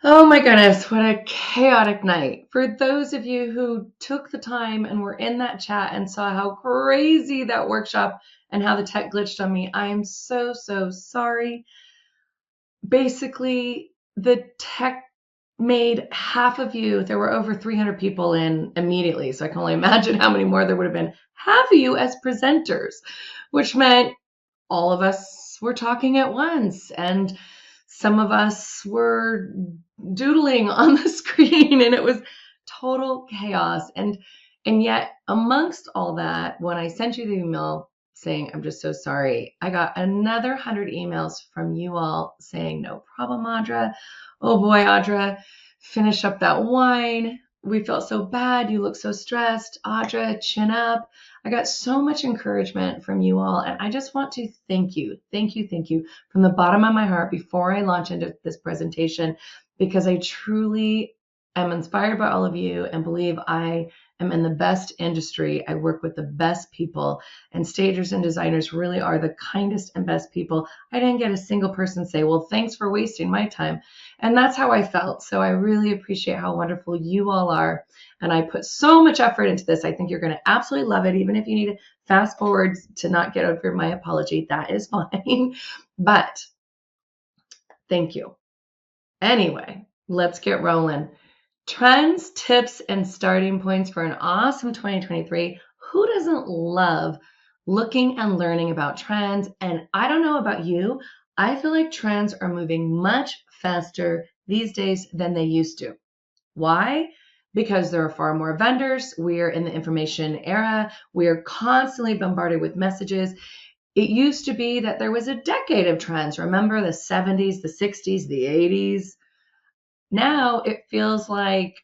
Oh my goodness, what a chaotic night. For those of you who took the time and were in that chat and saw how crazy that workshop and how the tech glitched on me, I am so, so sorry. Basically, the tech made half of you, there were over 300 people in immediately, so I can only imagine how many more there would have been, half of you as presenters, which meant all of us were talking at once and some of us were doodling on the screen and it was total chaos. And yet amongst all that, when I sent you the email saying I'm just so sorry, I got another 100 emails from you all saying no problem, Audra. Oh boy, Audra, finish up that wine. We felt so bad. You look so stressed. Audra, chin up. I got so much encouragement from you all, and I just want to thank you from the bottom of my heart before I launch into this presentation, because I truly am inspired by all of you and believe I am in the best industry. I work with the best people, and stagers and designers really are the kindest and best people. I didn't get a single person say, well, thanks for wasting my time. And that's how I felt. So I really appreciate how wonderful you all are. And I put so much effort into this. I think you're going to absolutely love it. Even if you need to fast forward to not get over my apology, that is fine. But thank you. Anyway, let's get rolling. Trends, tips, and starting points for an awesome 2023. Who doesn't love looking and learning about trends? And I don't know about you, I feel like trends are moving much faster these days than they used to. Why? Because there are far more vendors. We're in the information era. We are constantly bombarded with messages. It used to be that there was a decade of trends. Remember the 70s, the 60s, the 80s? Now it feels like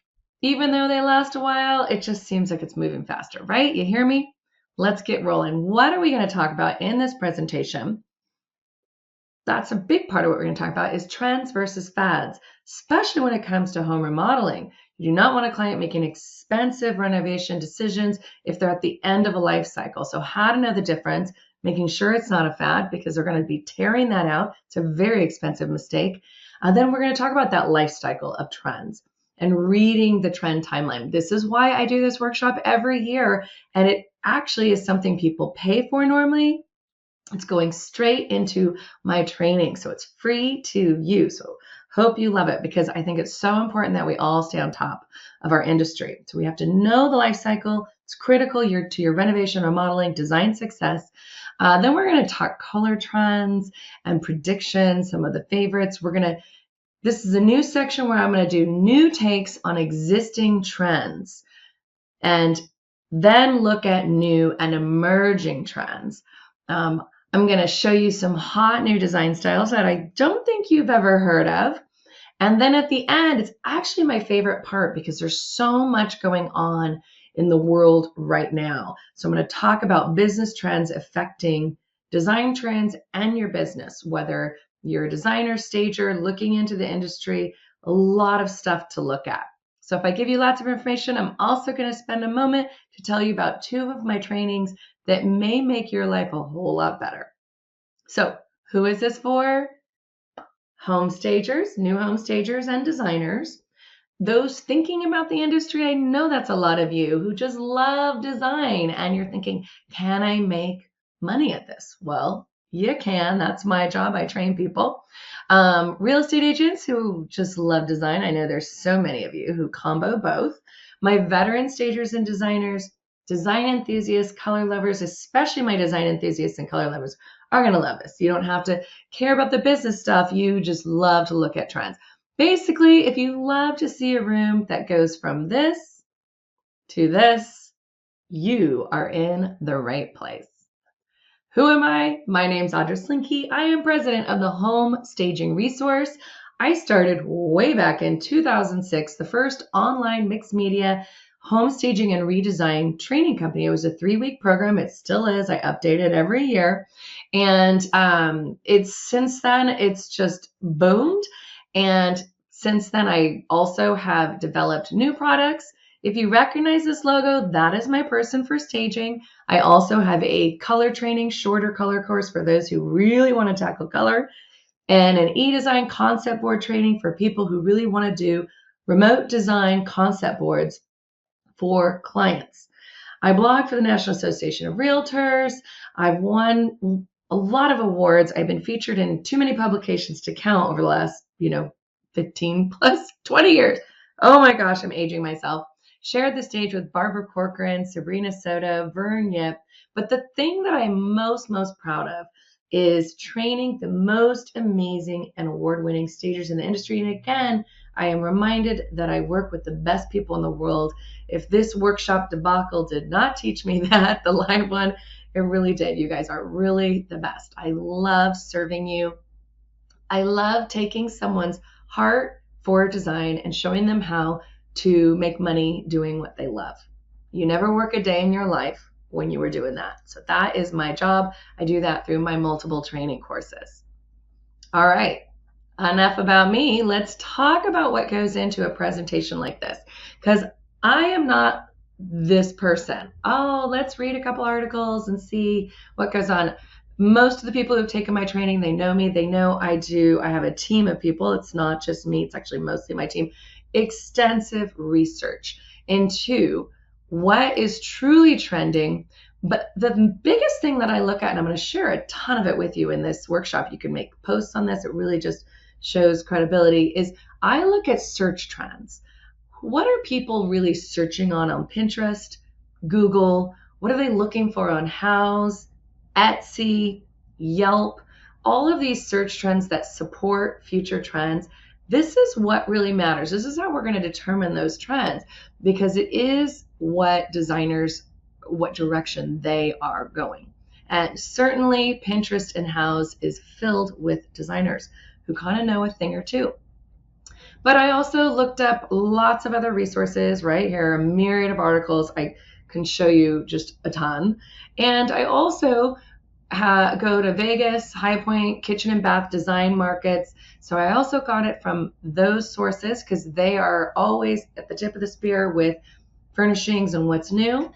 even though they last a while, it just seems like it's moving faster, right? You hear me? Let's get rolling. What are we going to talk about in this presentation? That's a big part of what we're going to talk about is trends versus fads, especially when it comes to home remodeling. You do not want a client making expensive renovation decisions if they're at the end of a life cycle. So how to know the difference, making sure it's not a fad because they're going to be tearing that out. It's a very expensive mistake. Then we're going to talk about that life cycle of trends and reading the trend timeline. This is why I do this workshop every year, and it actually is something people pay for normally. It's going straight into my training, so it's free to you. So hope you love it because I think it's so important that we all stay on top of our industry. So we have to know the life cycle. It's critical to your renovation, remodeling, design success. Then we're going to talk color trends and predictions, some of the favorites. This is a new section where I'm going to do new takes on existing trends and then look at new and emerging trends. I'm going to show you some hot new design styles that I don't think you've ever heard of. And then at the end, it's actually my favorite part because there's so much going on in the world right now. So I'm going to talk about business trends affecting design trends and your business, whether you're a designer, stager, looking into the industry, a lot of stuff to look at. So if I give you lots of information, I'm also going to spend a moment to tell you about two of my trainings that may make your life a whole lot better. So who is this for? Home stagers, new home stagers and designers. Those thinking about the industry, I know that's a lot of you who just love design and you're thinking, can I make money at this? Well, you can. That's my job. I train people. Real estate agents who just love design. I know there's so many of you who combo both. My veteran stagers and designers, design enthusiasts, color lovers, especially my design enthusiasts and color lovers are going to love this. You don't have to care about the business stuff. You just love to look at trends. Basically, if you love to see a room that goes from this to this, you are in the right place. Who am I? My name's Audra Slinky. I am president of the Home Staging Resource. I started way back in 2006, the first online mixed media home staging and redesign training company. It was a 3-week program. It still is. I update it every year. And since then, it's just boomed. And since then, I also have developed new products. If you recognize this logo, that is my person for staging. I also have a color training, shorter color course for those who really want to tackle color. and an e-design concept board training for people who really want to do remote design concept boards for clients. I blog for the National Association of Realtors. I've won a lot of awards. I've been featured in too many publications to count over the last, 15 plus 20 years. Oh my gosh, I'm aging myself. Shared the stage with Barbara Corcoran, Sabrina Soto, Vern Yip. But the thing that I'm most proud of is training the most amazing and award-winning stagers in the industry. And again, I am reminded that I work with the best people in the world. If this workshop debacle did not teach me that, the live one, it really did. You guys are really the best. I love serving you. I love taking someone's heart for design and showing them how to make money doing what they love. You never work a day in your life when you were doing that. So that is my job. I do that through my multiple training courses. All right. Enough about me. Let's talk about what goes into a presentation like this, because I am not this person. Oh, let's read a couple articles and see what goes on. Most of the people who've taken my training, they know me. They know I have a team of people. It's not just me. It's actually mostly my team. Extensive research into what is truly trending. But the biggest thing that I look at, and I'm going to share a ton of it with you in this workshop, you can make posts on this. It really just shows credibility, is I look at search trends. What are people really searching on Pinterest, Google? What are they looking for on Houzz, Etsy, Yelp? All of these search trends that support future trends. This is what really matters. This is how we're going to determine those trends, because it is what direction they are going. And certainly Pinterest and Houzz is filled with designers who kind of know a thing or two. But I also looked up lots of other resources right here, a myriad of articles. I can show you just a ton. And I also go to Vegas, High Point, kitchen and bath design markets. So I also got it from those sources because they are always at the tip of the spear with furnishings and what's new.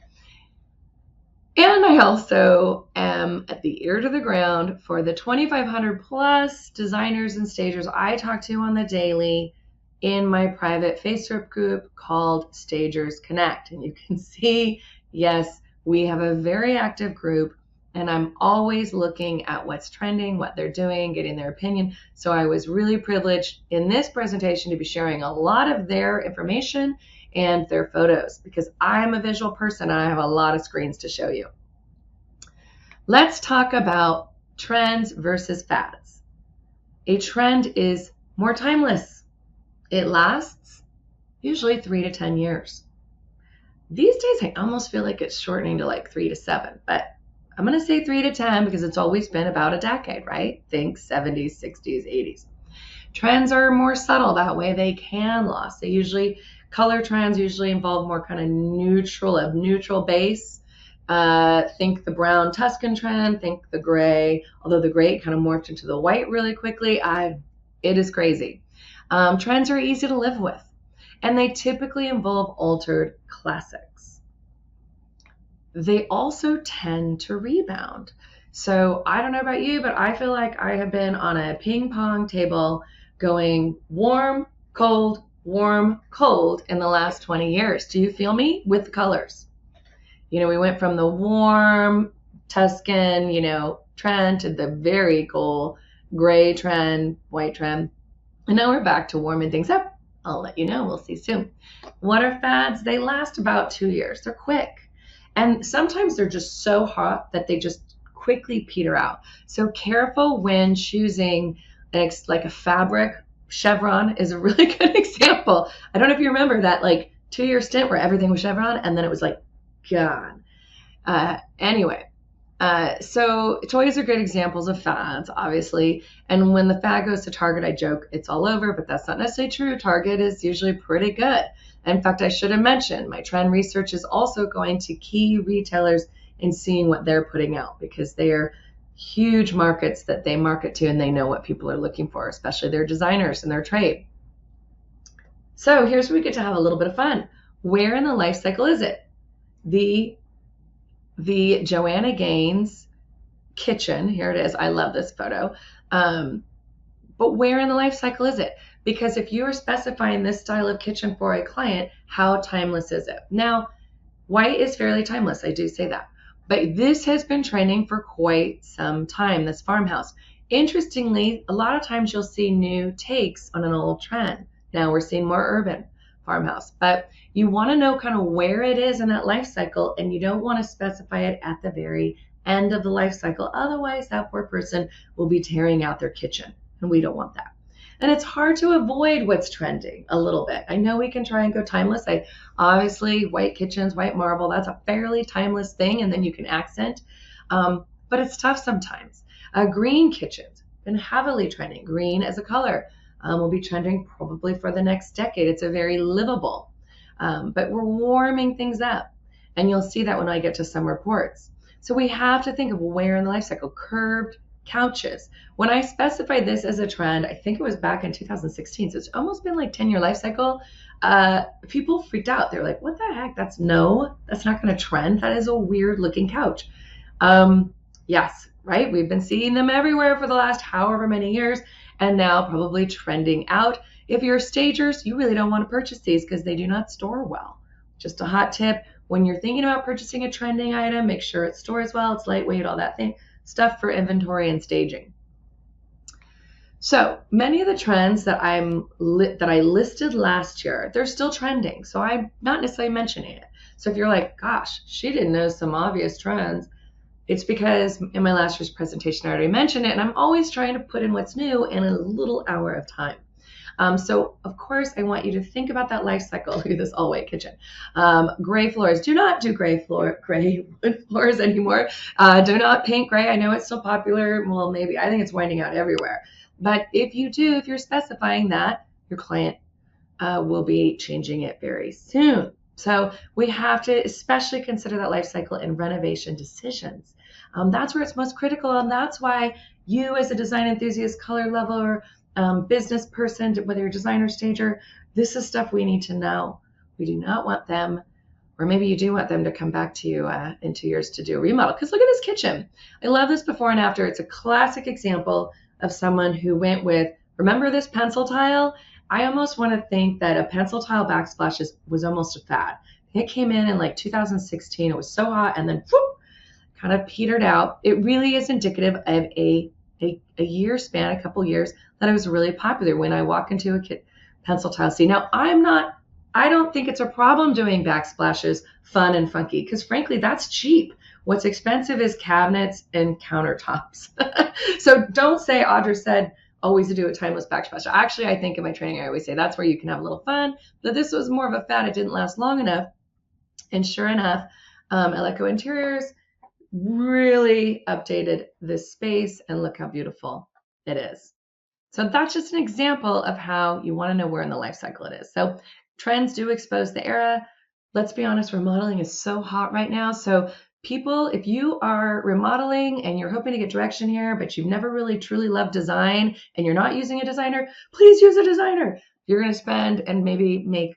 And I also am at the ear to the ground for the 2,500 plus designers and stagers I talk to on the daily in my private Facebook group called Stagers Connect. And you can see, yes, we have a very active group, and I'm always looking at what's trending, what they're doing, getting their opinion. So I was really privileged in this presentation to be sharing a lot of their information and their photos, because I'm a visual person and I have a lot of screens to show you. Let's talk about trends versus fads. A trend is more timeless. It lasts usually 3 to 10 years. These days, I almost feel like it's shortening to like 3 to 7, but I'm going to say 3 to 10 because it's always been about a decade, right? Think 70s, 60s, 80s. Trends are more subtle. That way they can last. Color trends usually involve more kind of neutral base. Think the brown Tuscan trend, think the gray, although the gray kind of morphed into the white really quickly. It is crazy. Trends are easy to live with, and they typically involve altered classics. They also tend to rebound. So I don't know about you, but I feel like I have been on a ping pong table going warm, cold in the last 20 years. Do you feel me with the colors? We went from the warm Tuscan, trend to the very cool gray trend, white trend. And now we're back to warming things up. I'll let you know. We'll see soon. What are fads? They last about 2 years. They're quick. And sometimes they're just so hot that they just quickly peter out. So careful when choosing like a fabric. Chevron is a really good example. I don't know if you remember that 2-year stint where everything was chevron and then it was gone. So toys are good examples of fads, obviously. And when the fad goes to Target, I joke it's all over, but that's not necessarily true. Target is usually pretty good. In fact, I should have mentioned my trend research is also going to key retailers and seeing what they're putting out, because they are huge markets that they market to, and they know what people are looking for, especially their designers and their trade. So here's where we get to have a little bit of fun. Where in the life cycle is it? The Joanna Gaines kitchen, here it is. I love this photo. But where in the life cycle is it? Because if you're specifying this style of kitchen for a client, how timeless is it? Now, white is fairly timeless. I do say that. But this has been trending for quite some time, this farmhouse. Interestingly, a lot of times you'll see new takes on an old trend. Now we're seeing more urban farmhouse, but you want to know kind of where it is in that life cycle, and you don't want to specify it at the very end of the life cycle. Otherwise, that poor person will be tearing out their kitchen, and we don't want that. And it's hard to avoid what's trending a little bit. I know we can try and go timeless. Obviously, white kitchens, white marble, that's a fairly timeless thing, and then you can accent. But it's tough sometimes. Green kitchens, been heavily trending. Green as a color will be trending probably for the next decade. It's a very livable, but we're warming things up. And you'll see that when I get to some reports. So we have to think of where in the life cycle. Curved couches. When I specified this as a trend, I think it was back in 2016. So it's almost been like 10-year life cycle. People freaked out. They're like, what the heck? That's not going to trend. That is a weird looking couch. Yes, right. We've been seeing them everywhere for the last however many years, and now probably trending out. If you're stagers, you really don't want to purchase these because they do not store well. Just a hot tip. When you're thinking about purchasing a trending item, make sure it stores well, it's lightweight, all that thing, stuff for inventory and staging. So many of the trends that I listed last year, they're still trending. So I'm not necessarily mentioning it. So if you're like, gosh, she didn't know some obvious trends, it's because in my last year's presentation, I already mentioned it, and I'm always trying to put in what's new in a little hour of time. So of course, I want you to think about that life cycle. Look at this all white kitchen. Gray floors. Do not do gray wood floors anymore. Do not paint gray. I know it's still popular. Well, maybe. I think it's winding out everywhere. But if you're specifying that, your client will be changing it very soon. So we have to especially consider that life cycle in renovation decisions. That's where it's most critical, and that's why you as a design enthusiast, color lover, business person, whether you're a designer, stager, this is stuff we need to know. We do not want them, or maybe you do want them to come back to you in 2 years to do a remodel. Because look at this kitchen. I love this before and after. It's a classic example of someone who went with, remember this pencil tile? I almost want to think that a pencil tile backsplash was almost a fad. It came in like 2016. It was so hot, and then whoop, kind of petered out. It really is indicative of a year span, a couple years, that it was really popular. When I walk into a pencil tile scene. Now, I don't think it's a problem doing backsplashes fun and funky, because frankly, that's cheap. What's expensive is cabinets and countertops. So don't say Audra said always to do a timeless backsplash. Actually, I think in my training, I always say that's where you can have a little fun, but this was more of a fad. It didn't last long enough. And sure enough, Eleco Interiors really updated this space, and look how beautiful it is. So that's just an example of how you want to know where in the life cycle it is. So trends do expose the era. Let's be honest, remodeling is so hot right now. So people, if you are remodeling and you're hoping to get direction here, but you've never really truly loved design and you're not using a designer, please use a designer. You're going to spend and maybe make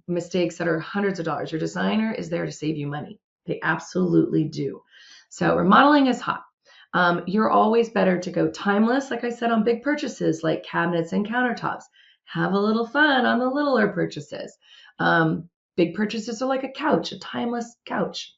mistakes that are hundreds of dollars. Your designer is there to save you money. They absolutely do. So remodeling is hot. You're always better to go timeless, like I said, on big purchases like cabinets and countertops. Have a little fun on the littler purchases. Big purchases are like a couch, a timeless couch.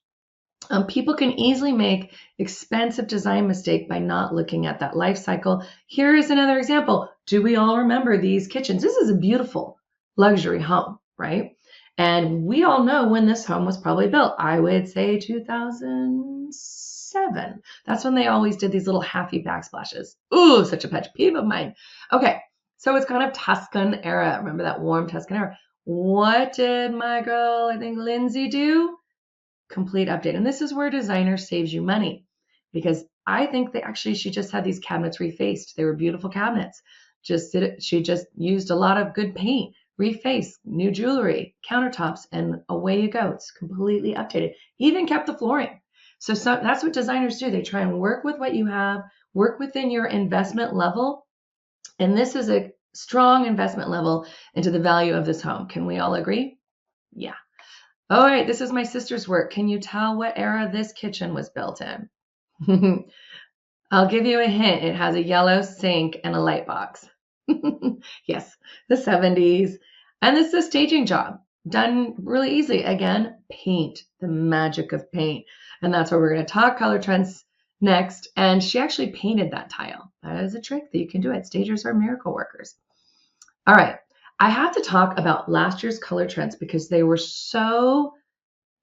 People can easily make expensive design mistake by not looking at that life cycle. Here is another example. Do we all remember these kitchens? This is a beautiful luxury home, right? And we all know when this home was probably built. I would say 2007. That's when they always did these little halfy backsplashes. Ooh, such a pet peeve of mine. Okay, so it's kind of Tuscan era. Remember that warm Tuscan era? What did my girl, I think Lindsay, do? Complete update. And this is where designer saves you money, because I think she just had these cabinets refaced. They were beautiful cabinets. She just used a lot of good paint, refaced, new jewelry, countertops, and away you go. It's completely updated. Even kept the flooring. So that's what designers do. They try and work with what you have, work within your investment level. And this is a strong investment level into the value of this home. Can we all agree? Yeah. All right, this is my sister's work. Can you tell what era this kitchen was built in? I'll give you a hint. It has a yellow sink and a light box. Yes, the 70s. And this is a staging job done really easily. Again, paint, the magic of paint. And that's where we're going to talk color trends next. And she actually painted that tile. That is a trick that you can do it. Stagers are miracle workers. All right. I have to talk about last year's color trends because they were so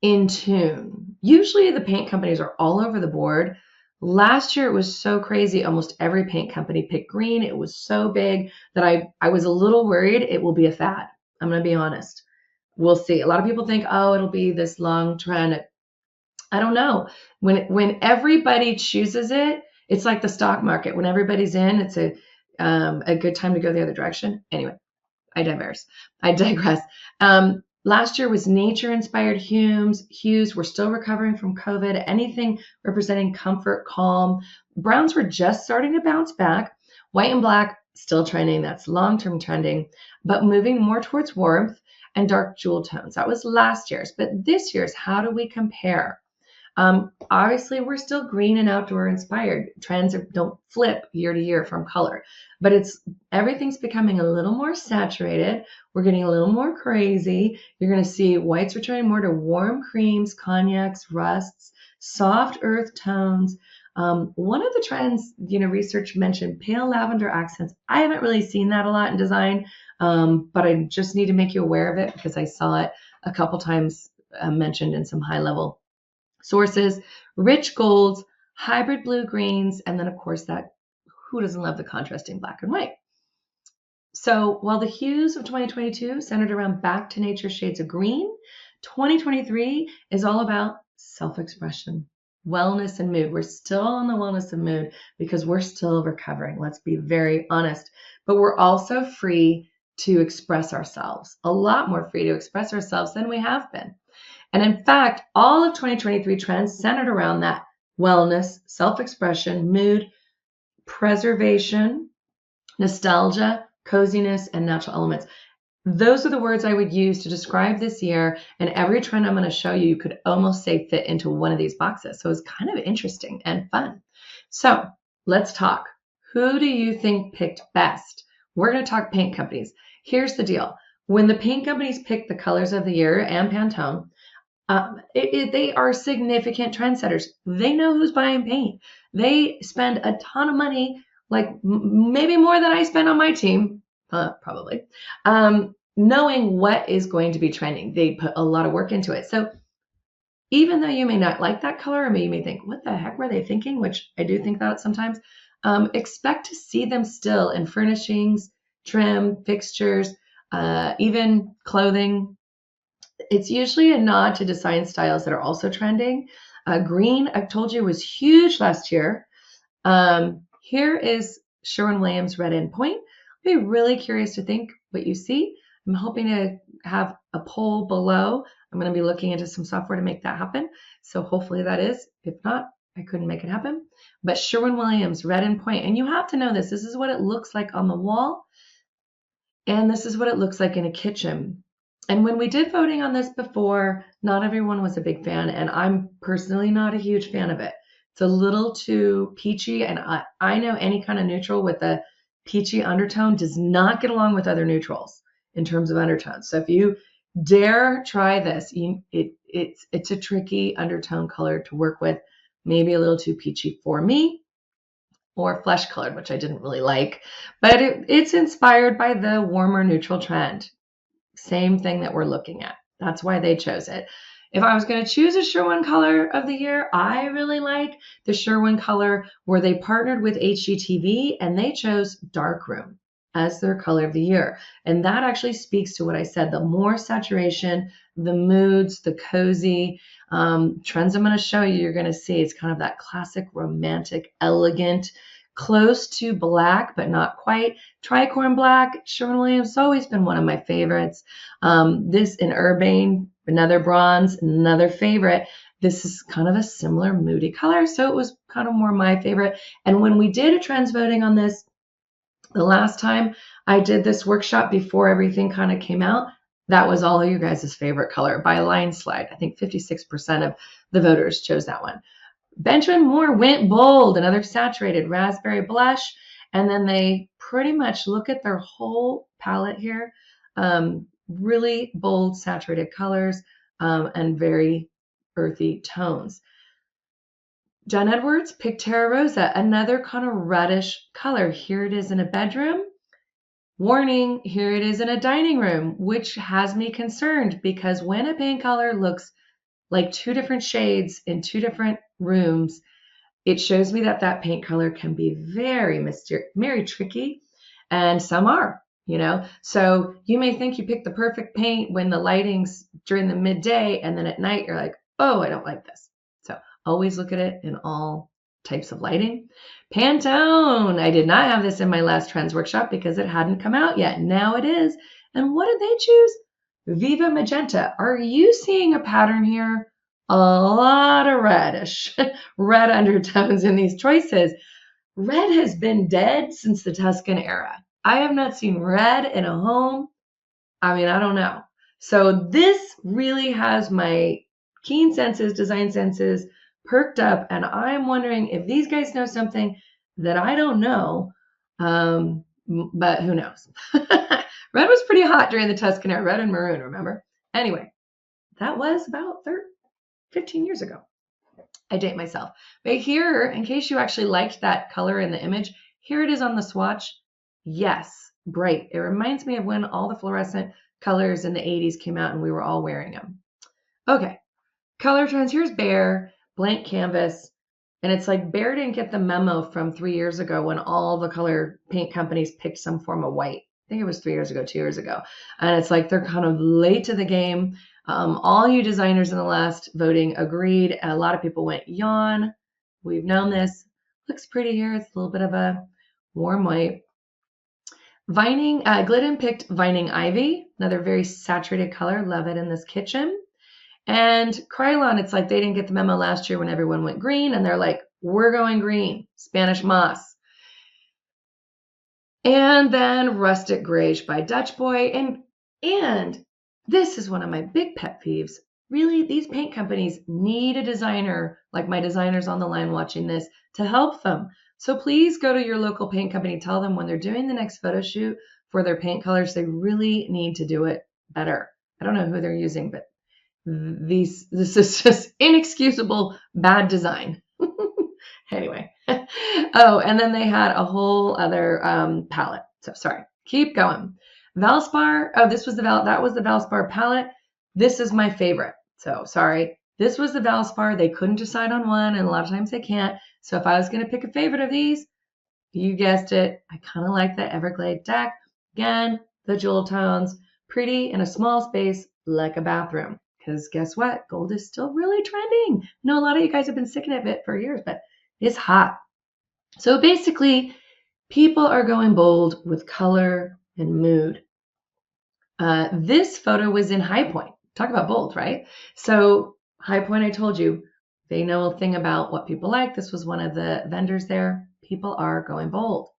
in tune. Usually the paint companies are all over the board. Last year it was so crazy. Almost every paint company picked green. It was so big that I was a little worried it will be a fad. I'm going to be honest. We'll see. A lot of people think, oh, it'll be this long trend. I don't know. When everybody chooses it, it's like the stock market. When everybody's in, it's a good time to go the other direction. Anyway, I digress. Last year was nature-inspired hues. We're still recovering from COVID. Anything representing comfort, calm. Browns were just starting to bounce back. White and black still trending. That's long-term trending, but moving more towards warmth and dark jewel tones. That was last year's. But this year's, how do we compare? Obviously, we're still green and outdoor inspired. Trends don't flip year to year from color, but everything's becoming a little more saturated. We're getting a little more crazy. You're going to see whites returning more to warm creams, cognacs, rusts, soft earth tones. One of the trends, research mentioned pale lavender accents. I haven't really seen that a lot in design, but I just need to make you aware of it because I saw it a couple times mentioned in some high level sources. Rich golds, hybrid blue greens, and then of course who doesn't love the contrasting black and white? So while the hues of 2022 centered around back to nature shades of green, 2023 is all about self-expression, wellness, and mood. We're still on the wellness and mood because we're still recovering. Let's be very honest. But we're also free to express ourselves, a lot more free to express ourselves than we have been. And in fact, all of 2023 trends centered around that wellness, self-expression, mood, preservation, nostalgia, coziness, and natural elements. Those are the words I would use to describe this year. And every trend I'm going to show you could almost say fit into one of these boxes. So it's kind of interesting and fun. So let's talk. Who do you think picked best? We're going to talk paint companies. Here's the deal. When the paint companies pick the colors of the year and Pantone, they are significant trendsetters. They know who's buying paint. They spend a ton of money, like maybe more than I spend on my team, probably, knowing what is going to be trending. They put a lot of work into it. So even though you may not like that color, or you may think, what the heck were they thinking? Which I do think that sometimes. Expect to see them still in furnishings, trim, fixtures, even clothing. It's usually a nod to design styles that are also trending. Green, I told you, was huge last year. Here is Sherwin-Williams Red End Point. I'd be really curious to think what you see. I'm hoping to have a poll below. I'm going to be looking into some software to make that happen. So hopefully that is. If not, I couldn't make it happen. But Sherwin-Williams Red End Point. And you have to know this. This is what it looks like on the wall. And this is what it looks like in a kitchen. And when we did voting on this before, not everyone was a big fan, and I'm personally not a huge fan of it. It's a little too peachy, and I know any kind of neutral with a peachy undertone does not get along with other neutrals in terms of undertones. So if you dare try this, it's a tricky undertone color to work with, maybe a little too peachy for me, or flesh colored, which I didn't really like, but it's inspired by the warmer neutral trend. Same thing that we're looking at. That's why they chose it. If I was going to choose a Sherwin color of the year, I really like the Sherwin color where they partnered with HGTV and they chose Darkroom as their color of the year. And that actually speaks to what I said, the more saturation, the moods, the cozy trends I'm going to show you, you're going to see it's kind of that classic, romantic, elegant, close to black, but not quite. Tricorn black, Sherwin-Williams has always been one of my favorites. This in Urbane, another bronze, another favorite. This is kind of a similar moody color, so it was kind of more my favorite. And when we did a trends voting on this, the last time I did this workshop before everything kind of came out, that was all of you guys' favorite color by a line slide. I think 56% of the voters chose that one. Benjamin Moore went bold, another saturated raspberry blush. And then they pretty much look at their whole palette here. Really bold, saturated colors and very earthy tones. John Edwards picked Terra Rosa, another kind of reddish color. Here it is in a bedroom. Warning, here it is in a dining room, which has me concerned because when a paint color looks like two different shades in two different rooms, it shows me that that paint color can be very tricky, and some are, So you may think you picked the perfect paint when the lighting's during the midday, and then at night you're like, oh, I don't like this. So always look at it in all types of lighting. Pantone. I did not have this in my last trends workshop because it hadn't come out yet. Now it is. And what did they choose? Viva Magenta. Are you seeing a pattern here? A lot of reddish, red undertones in these choices. Red has been dead since the Tuscan era. I have not seen red in a home. I mean, I don't know. So this really has my keen senses, design senses perked up, and I'm wondering if these guys know something that I don't know, but who knows? Red was pretty hot during the Tuscan era, red and maroon, remember? Anyway, that was about 15 years ago. I date myself. But here, in case you actually liked that color in the image, here it is on the swatch. Yes, bright. It reminds me of when all the fluorescent colors in the 80s came out and we were all wearing them. Okay, color trends. Here's Bear, blank canvas. And it's like Bear didn't get the memo from 3 years ago when all the color paint companies picked some form of white. I think it was 3 years ago, 2 years ago. And it's like they're kind of late to the game. All you designers in the last voting agreed. A lot of people went yawn. We've known this. Looks pretty here. It's a little bit of a warm white. Vining, Glidden picked Vining Ivy, another very saturated color. Love it in this kitchen. And Krylon, it's like they didn't get the memo last year when everyone went green, and they're like, we're going green. Spanish moss. And then Rustic Grayish by Dutch Boy. And this is one of my big pet peeves. Really, these paint companies need a designer, like my designers on the line watching this, to help them. So please go to your local paint company, tell them when they're doing the next photo shoot for their paint colors, they really need to do it better. I don't know who they're using, but this is just inexcusable bad design. Anyway. Oh, and then they had a whole other palette. So sorry, keep going. Valspar. Oh, that was the Valspar palette. This is my favorite. So sorry. This was the Valspar. They couldn't decide on one, and a lot of times they can't. So if I was going to pick a favorite of these, you guessed it, I kind of like the Everglade deck. Again, the jewel tones, pretty in a small space like a bathroom. Because guess what? Gold is still really trending. I know a lot of you guys have been sick of it for years, but it's hot. So basically, people are going bold with color and mood. This photo was in High Point. Talk about bold, right? So High Point, I told you, they know a thing about what people like. This was one of the vendors there. People are going bold.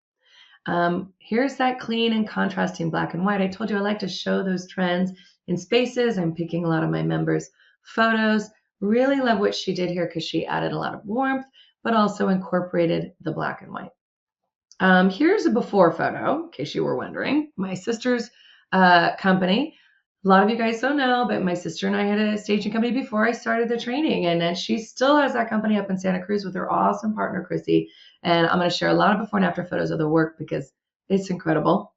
Here's that clean and contrasting black and white. I told you I like to show those trends in spaces. I'm picking a lot of my members' photos. Really love what she did here because she added a lot of warmth, but also incorporated the black and white. Here's a before photo, in case you were wondering. My sister's company. A lot of you guys don't know, but my sister and I had a staging company before I started the training, and then she still has that company up in Santa Cruz with her awesome partner, Chrissy. And I'm going to share a lot of before and after photos of the work because it's incredible.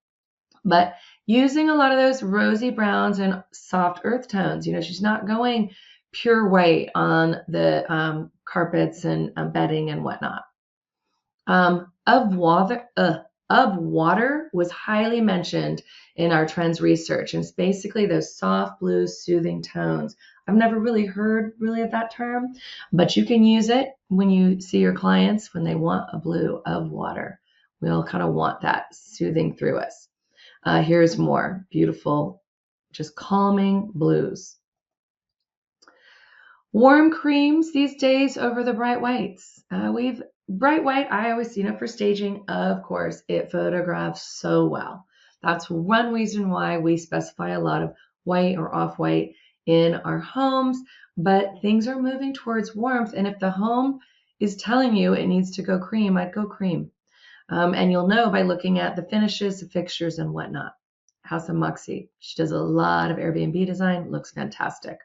But using a lot of those rosy browns and soft earth tones, she's not going pure white on the carpets and bedding and whatnot. Of water was highly mentioned in our trends research, and it's basically those soft blues, soothing tones. I've never really heard of that term, but you can use it when you see your clients when they want a blue of water. We all kind of want that soothing through us. Here's more beautiful, just calming blues. Warm creams these days over the bright whites. Bright white, I always, for staging, of course, it photographs so well. That's one reason why we specify a lot of white or off-white in our homes, but things are moving towards warmth. And if the home is telling you it needs to go cream, I'd go cream. And you'll know by looking at the finishes, the fixtures, and whatnot. House of Muxie. She does a lot of Airbnb design. Looks fantastic.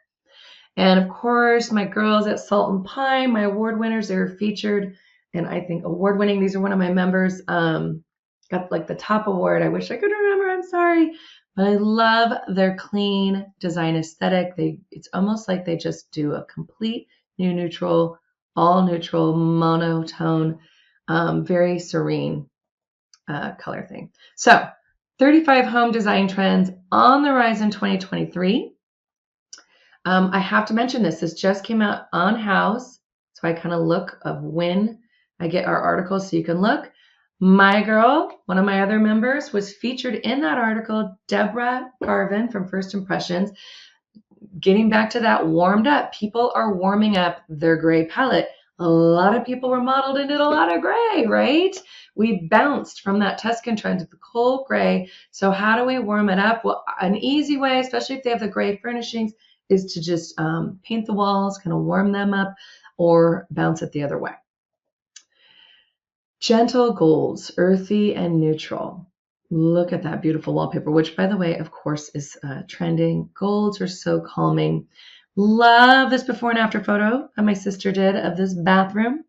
And of course, my girls at Salt and Pine, my award winners, they were featured. And I think award winning, these are one of my members. Got like the top award. I wish I could remember. I'm sorry. But I love their clean design aesthetic. It's almost like they just do a complete new neutral, all neutral, monotone, very serene color thing. So 35 home design trends on the rise in 2023. I have to mention this. This just came out on House. So I kind of look of when I get our articles so you can look. My girl, one of my other members, was featured in that article, Deborah Garvin from First Impressions. Getting back to that warmed up, people are warming up their gray palette. A lot of people remodeled and did a lot of gray, right? We bounced from that Tuscan trend to the cold gray. So how do we warm it up? Well, an easy way, especially if they have the gray furnishings, is to just paint the walls, kind of warm them up, or bounce it the other way. Gentle golds, earthy and neutral. Look at that beautiful wallpaper, which, by the way, of course, is trending. Golds are so calming. Love this before and after photo that my sister did of this bathroom.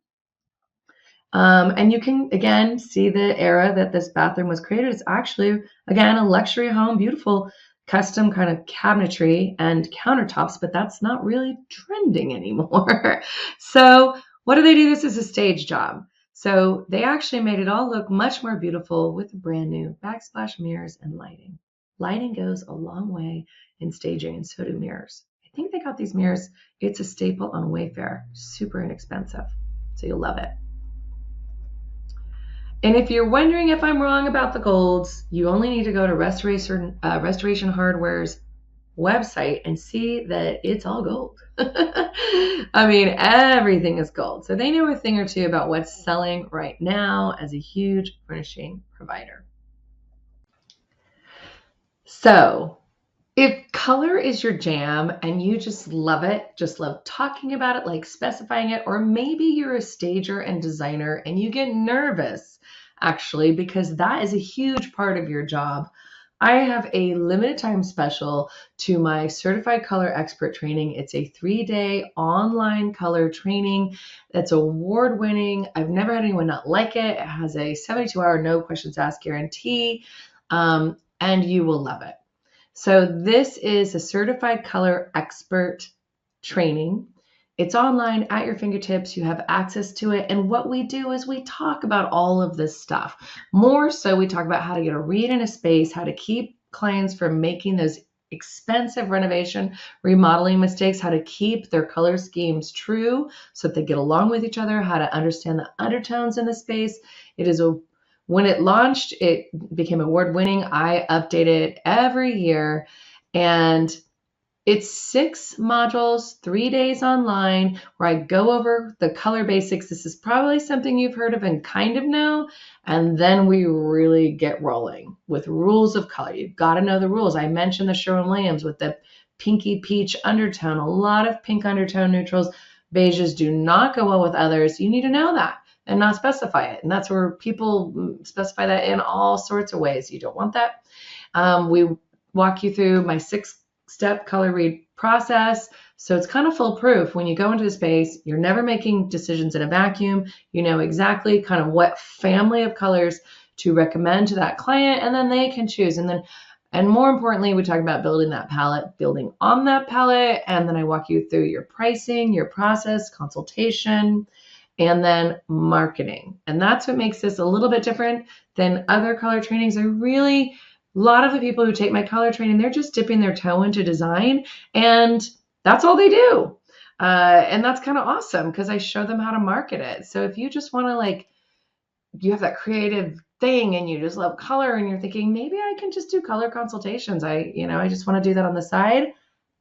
And you can, again, see the era that this bathroom was created. It's actually, again, a luxury home, beautiful custom kind of cabinetry and countertops, but that's not really trending anymore. So what do? This is a stage job. So they actually made it all look much more beautiful with brand new backsplash mirrors and lighting. Lighting goes a long way in staging, and so do mirrors. I think they got these mirrors. It's a staple on Wayfair, super inexpensive. So you'll love it. And if you're wondering if I'm wrong about the golds, you only need to go to Restoration Hardware's website and see that it's all gold. I mean, everything is gold. So they know a thing or two about what's selling right now as a huge furnishing provider. So if color is your jam and you just love it, just love talking about it, like specifying it, or maybe you're a stager and designer and you get nervous actually, because that is a huge part of your job. I have a limited time special to my certified color expert training. It's a 3-day online color training that's award winning. I've never had anyone not like it. It has a 72-hour no questions asked guarantee, and you will love it. So this is a certified color expert training. It's online at your fingertips. You have access to it. And what we do is we talk about all of this stuff. More so, we talk about how to get a read in a space, how to keep clients from making those expensive renovation, remodeling mistakes, how to keep their color schemes true so that they get along with each other, how to understand the undertones in the space. When it launched, it became award winning. I update it every year, and it's 6 modules, 3 days online, where I go over the color basics. This is probably something you've heard of and kind of know. And then we really get rolling with rules of color. You've got to know the rules. I mentioned the Sherwin-Williams with the pinky peach undertone, a lot of pink undertone neutrals. Beiges do not go well with others. You need to know that and not specify it. And that's where people specify that in all sorts of ways. You don't want that. We walk you through my 6-step color read process. So it's kind of foolproof. When you go into the space, you're never making decisions in a vacuum. You know exactly kind of what family of colors to recommend to that client, and then they can choose. And more importantly, we talk about building that palette, building on that palette, and then I walk you through your pricing, your process, consultation, and then marketing. And that's what makes this a little bit different than other color trainings. A lot of the people who take my color training, they're just dipping their toe into design, and that's all they do. And that's kind of awesome because I show them how to market it. So if you just want to you have that creative thing and you just love color and you're thinking, maybe I can just do color consultations. I just want to do that on the side.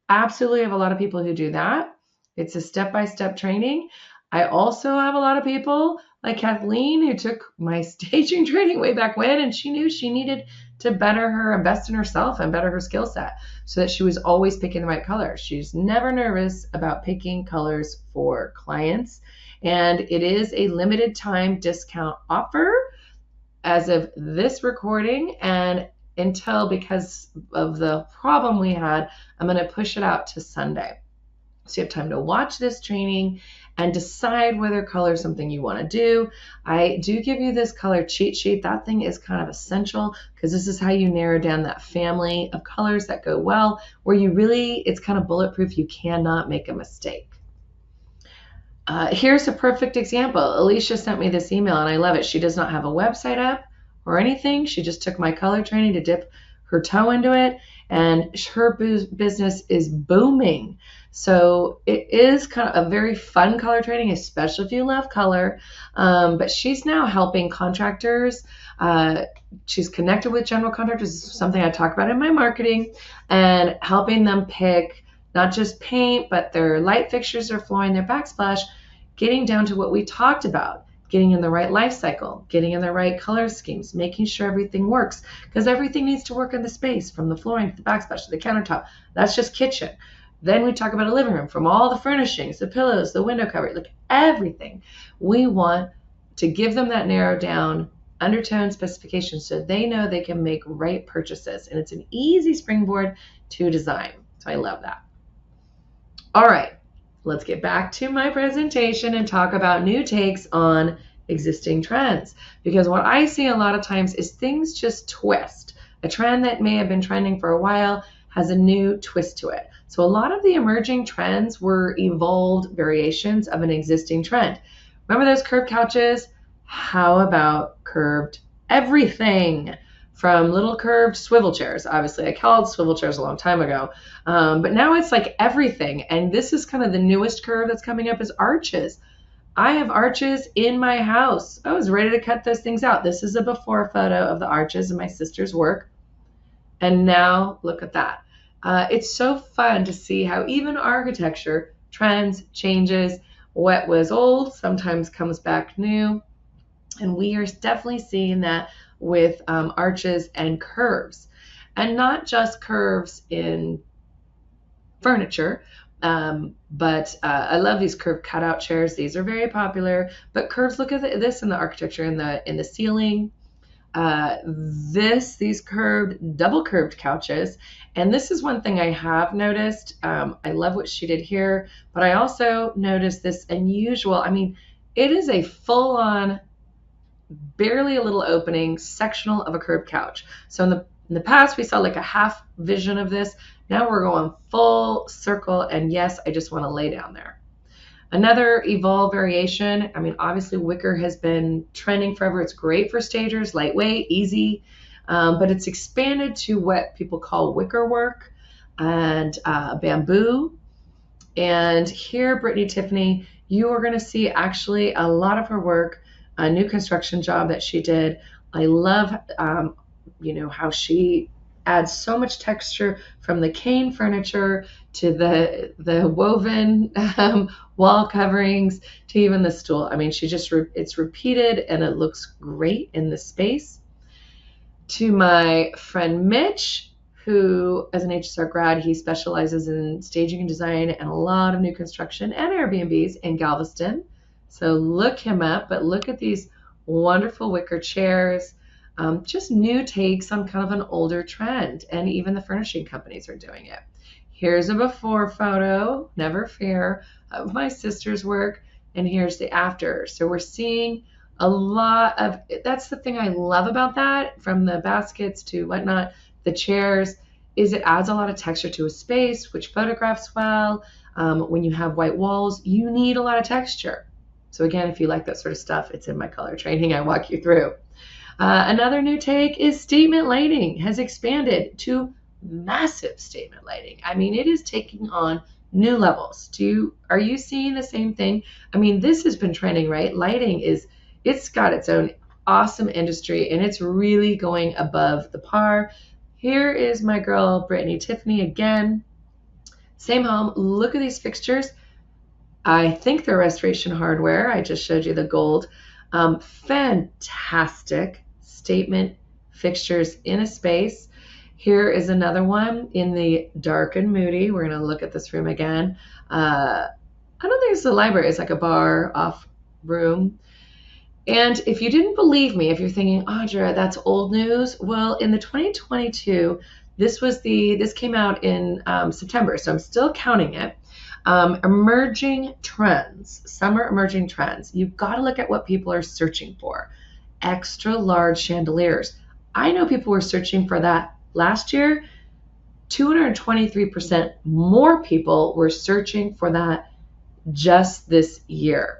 Absolutely have a lot of people who do that. It's a step-by-step training. I also have a lot of people like Kathleen, who took my staging training way back when, and she knew she needed to better her, invest in herself and better her skill set so that she was always picking the right colors. She's never nervous about picking colors for clients. And it is a limited time discount offer as of this recording, and until, because of the problem we had, I'm going to push it out to Sunday. So you have time to watch this training and decide whether color is something you want to do. I do give you this color cheat sheet. That thing is kind of essential because this is how you narrow down that family of colors that go well, where you really, it's kind of bulletproof. You cannot make a mistake. Here's a perfect example. Alicia sent me this email and I love it. She does not have a website up or anything. She just took my color training to dip her toe into it, and her business is booming. So it is kind of a very fun color training, especially if you love color. But she's now helping contractors. She's connected with general contractors, something I talk about in my marketing, and helping them pick not just paint, but their light fixtures, their flooring, their backsplash, getting down to what we talked about, getting in the right life cycle, getting in the right color schemes, making sure everything works, because everything needs to work in the space, from the flooring to the backsplash to the countertop. That's just kitchen. Then we talk about a living room, from all the furnishings, the pillows, the window cover, like everything. We want to give them that narrowed down undertone specification so they know they can make right purchases. And it's an easy springboard to design. So I love that. All right, let's get back to my presentation and talk about new takes on existing trends. Because what I see a lot of times is things just twist. A trend that may have been trending for a while has a new twist to it. So a lot of the emerging trends were evolved variations of an existing trend. Remember those curved couches? How about curved everything? From little curved swivel chairs. Obviously, I called swivel chairs a long time ago, but now it's like everything. And this is kind of the newest curve that's coming up, is arches. I have arches in my house. I was ready to cut those things out. This is a before photo of the arches in my sister's work. And now look at that. It's so fun to see how even architecture trends, changes. What was old sometimes comes back new. And we are definitely seeing that with arches and curves, and not just curves in furniture, but I love these curved cutout chairs. These are very popular, but curves, look at this in the architecture, in the ceiling, these curved, double curved couches. And this is one thing I have noticed. I love what she did here, but I also noticed this unusual, I mean, it is a full-on, barely a little opening sectional of a curved couch. So in the past, we saw like a half vision of this. Now we're going full circle, and yes, I just want to lay down there. Another evolved variation, I mean, obviously wicker has been trending forever. It's great for stagers, lightweight, easy, but it's expanded to what people call wicker work and bamboo. And here, Brittany Tiffany, you are going to see actually a lot of her work, a new construction job that she did. I love, how she adds so much texture, from the cane furniture to the woven wall coverings to even the stool. I mean, it's repeated and it looks great in the space. To my friend Mitch, who, as an HSR grad, he specializes in staging and design and a lot of new construction and Airbnbs in Galveston. So look him up, but look at these wonderful wicker chairs, just new takes on kind of an older trend, and even the furnishing companies are doing it. Here's a before photo, never fear, of my sister's work, and here's the after. So we're seeing a lot of, that's the thing I love about that, from the baskets to whatnot, the chairs, is it adds a lot of texture to a space, which photographs well. When you have white walls, you need a lot of texture. So again, if you like that sort of stuff, it's in my color training I walk you through. Another new take is statement lighting has expanded to massive statement lighting. I mean, it is taking on new levels. Are you seeing the same thing? I mean, this has been trending, right? Lighting it's got its own awesome industry, and it's really going above the par. Here is my girl, Brittany Tiffany, again. Same home. Look at these fixtures. I think they're restoration hardware. I just showed you the gold. Fantastic statement fixtures in a space. Here is another one in the dark and moody. We're going to look at this room again. I don't think it's a library. It's like a bar off room. And if you didn't believe me, if you're thinking, Audra, that's old news. Well, in the 2022, this came out in September, so I'm still counting it. Emerging trends, summer emerging trends. You've got to look at what people are searching for. Extra large chandeliers. I know people were searching for that last year. 223% more people were searching for that just this year.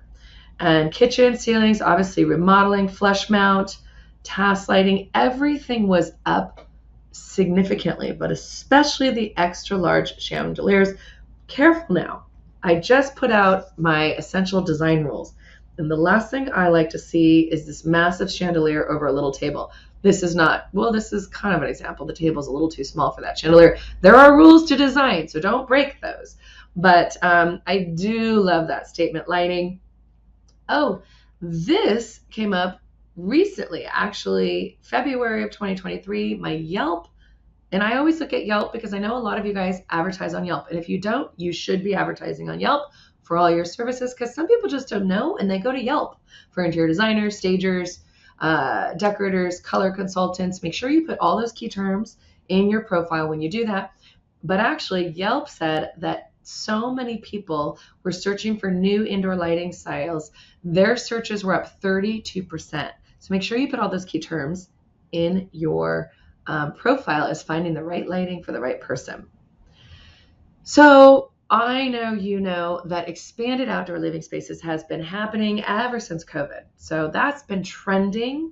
And kitchen ceilings, obviously remodeling, flush mount, task lighting, everything was up significantly, but especially the extra large chandeliers. Careful now. I just put out my essential design rules. And the last thing I like to see is this massive chandelier over a little table. This is not, well, this is kind of an example. The table's a little too small for that chandelier. There are rules to design, so don't break those. But I do love that statement lighting. Oh, this came up recently, actually, February of 2023, my Yelp. And I always look at Yelp because I know a lot of you guys advertise on Yelp. And if you don't, you should be advertising on Yelp for all your services, because some people just don't know and they go to Yelp for interior designers, stagers, decorators, color consultants. Make sure you put all those key terms in your profile when you do that. But actually, Yelp said that so many people were searching for new indoor lighting styles. Their searches were up 32%. So make sure you put all those key terms in your profile as finding the right lighting for the right person. So I know you know that expanded outdoor living spaces has been happening ever since COVID. So that's been trending.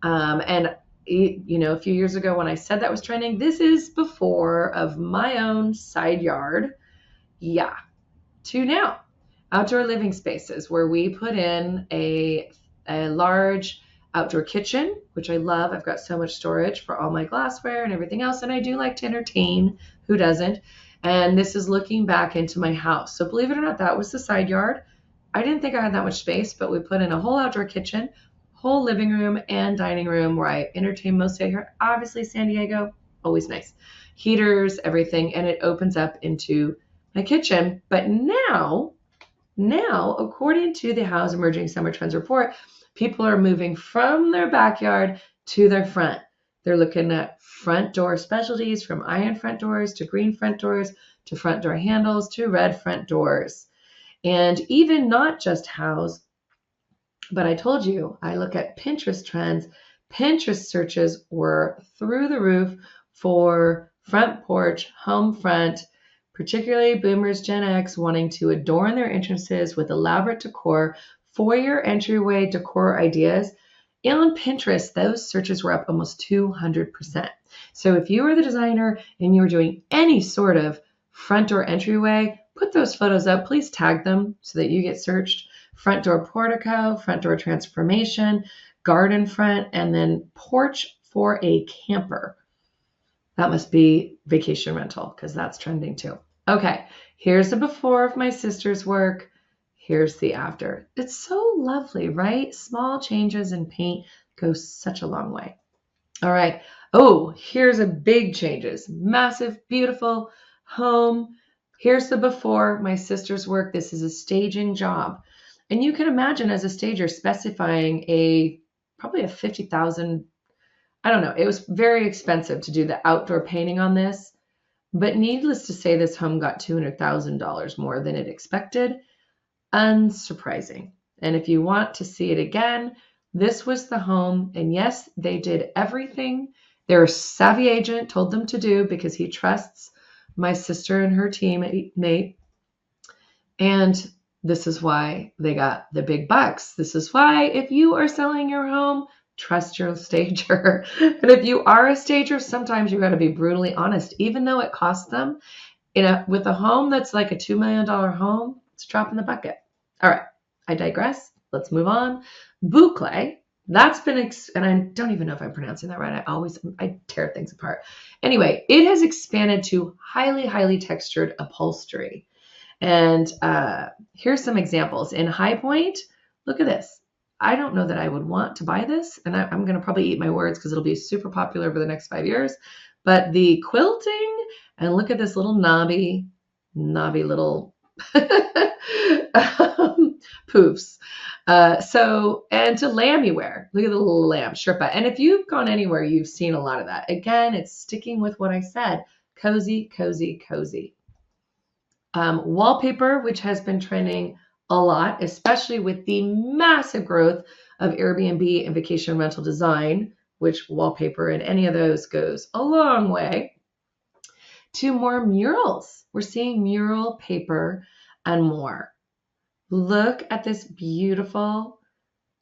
And a few years ago when I said that was trending, this is before of my own side yard. Yeah, to now. Outdoor living spaces where we put in a large outdoor kitchen, which I love. I've got so much storage for all my glassware and everything else. And I do like to entertain. Who doesn't? And this is looking back into my house. So believe it or not, that was the side yard. I didn't think I had that much space, but we put in a whole outdoor kitchen, whole living room and dining room where I entertain most of here. Obviously, San Diego, always nice. Heaters, everything. And it opens up into my kitchen. But now, according to the House Emerging Summer Trends Report, people are moving from their backyard to their front. They're looking at front door specialties, from iron front doors to green front doors to front door handles to red front doors. And even not just House, but I told you, I look at Pinterest trends. Pinterest searches were through the roof for front porch, home front, particularly boomers, Gen X, wanting to adorn their entrances with elaborate decor, foyer entryway decor ideas. And on Pinterest, those searches were up almost 200%. So if you are the designer and you're doing any sort of front door entryway, put those photos up. Please tag them so that you get searched. Front door portico, front door transformation, garden front, and then porch for a camper. That must be vacation rental because that's trending too. Okay, here's the before of my sister's work. Here's the after. It's so lovely, right? Small changes in paint go such a long way. All right. Oh, here's a big changes. Massive, beautiful home. Here's the before my sister's work. This is a staging job. And you can imagine as a stager specifying probably a 50,000, I don't know. It was very expensive to do the outdoor painting on this. But needless to say, this home got $200,000 more than it expected. Unsurprising. And if you want to see it again, this was the home. And yes, they did everything their savvy agent told them to do because he trusts my sister and her teammate. And this is why they got the big bucks. This is why if you are selling your home, trust your stager. And if you are a stager, sometimes you got to be brutally honest, even though it costs them. With a home that's like a $2 million home, it's a drop in the bucket. All right, I digress. Let's move on. Boucle, that's been, and I don't even know if I'm pronouncing that right. I tear things apart. Anyway, it has expanded to highly, highly textured upholstery. And here's some examples. In High Point, look at this. I don't know that I would want to buy this. And I'm going to probably eat my words because it'll be super popular over the next 5 years. But the quilting, and look at this little knobby little poofs. And to lamb you wear. Look at the little lamb Sherpa. And if you've gone anywhere, you've seen a lot of that. Again, it's sticking with what I said. Cozy, cozy, cozy. Wallpaper, which has been trending a lot, especially with the massive growth of Airbnb and vacation rental design, which wallpaper in any of those goes a long way, to more murals. We're seeing mural paper and more. Look at this beautiful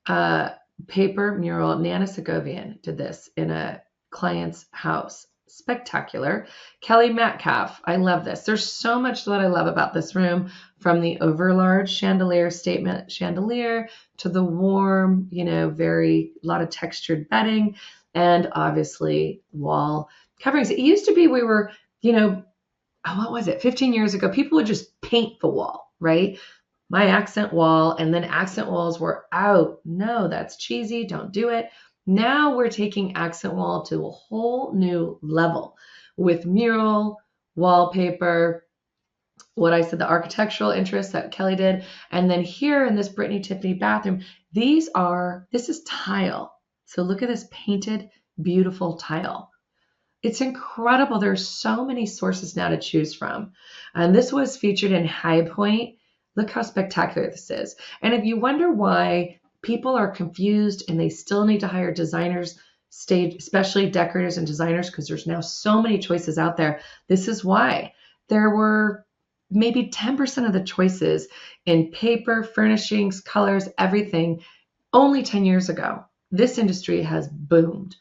paper mural. Nana Segovian did this in a client's house. Spectacular. Kelly Metcalf. I love this. There's so much that I love about this room, from the overlarge chandelier statement chandelier to the warm, very lot of textured bedding, and obviously wall coverings. It used to be we were, what was it? 15 years ago, people would just paint the wall, right? My accent wall, and then accent walls were out. No, that's cheesy. Don't do it. Now we're taking accent wall to a whole new level with mural, wallpaper, what I said, the architectural interests that Kelly did. And then here in this Brittany Tiffany bathroom, this is tile. So look at this painted, beautiful tile. It's incredible. There's so many sources now to choose from. And this was featured in High Point. Look how spectacular this is. And if you wonder why people are confused and they still need to hire designers, especially decorators and designers, because there's now so many choices out there, this is why. There were maybe 10% of the choices in paper, furnishings, colors, everything only 10 years ago. This industry has boomed.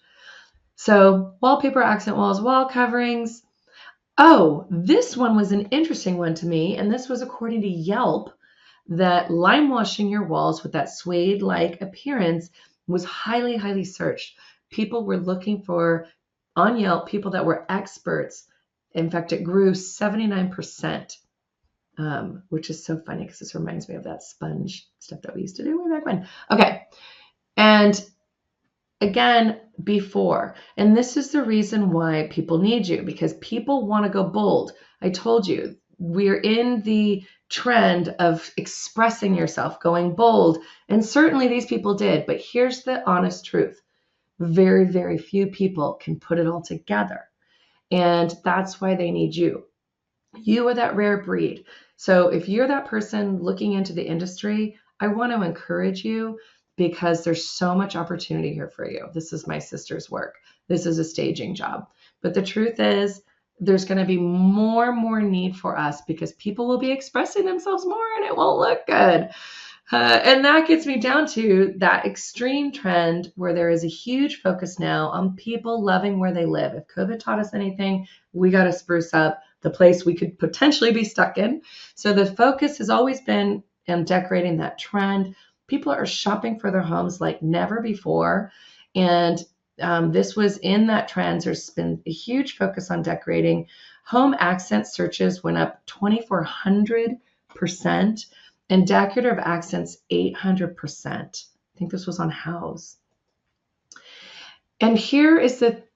So wallpaper, accent walls, wall coverings. Oh, this one was an interesting one to me, and this was according to Yelp, that lime washing your walls with that suede-like appearance was highly, highly searched. People were looking for, on Yelp, people that were experts. In fact, it grew 79%, which is so funny because this reminds me of that sponge stuff that we used to do way back when. Okay, and again, before, and this is the reason why people need you, because people want to go bold. I told you, we're in the trend of expressing yourself, going bold, and certainly these people did, but here's the honest truth. Very, very few people can put it all together, and that's why they need you. You are that rare breed. So if you're that person looking into the industry, I want to encourage you, because there's so much opportunity here for you. This is my sister's work. This is a staging job. But the truth is, there's going to be more and more need for us, because people will be expressing themselves more and it won't look good. And that gets me down to that extreme trend where there is a huge focus now on people loving where they live. If COVID taught us anything, we got to spruce up the place we could potentially be stuck in. So the focus has always been on decorating that trend. People are shopping for their homes like never before. And this was in that trend. There's been a huge focus on decorating. Home accent searches went up 2,400%, and decorative accents 800%. I think this was on House. And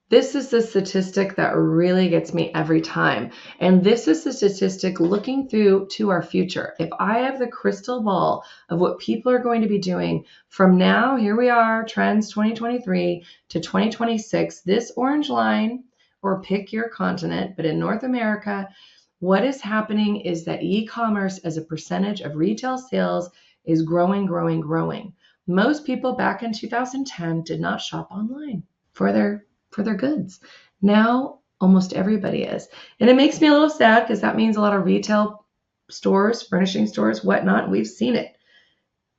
this is the statistic that really gets me every time. And this is the statistic looking through to our future. If I have the crystal ball of what people are going to be doing from now, here we are, trends 2023 to 2026, this orange line, or pick your continent, but in North America, what is happening is that e-commerce as a percentage of retail sales is growing, growing, growing. Most people back in 2010 did not shop online for their goods. Now, almost everybody is. And it makes me a little sad, because that means a lot of retail stores, furnishing stores, whatnot, we've seen it.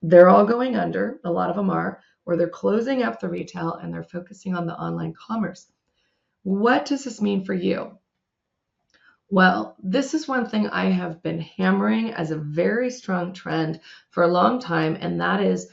They're all going under. A lot of them are, or they're closing up the retail and they're focusing on the online commerce. What does this mean for you? Well, this is one thing I have been hammering as a very strong trend for a long time, and that is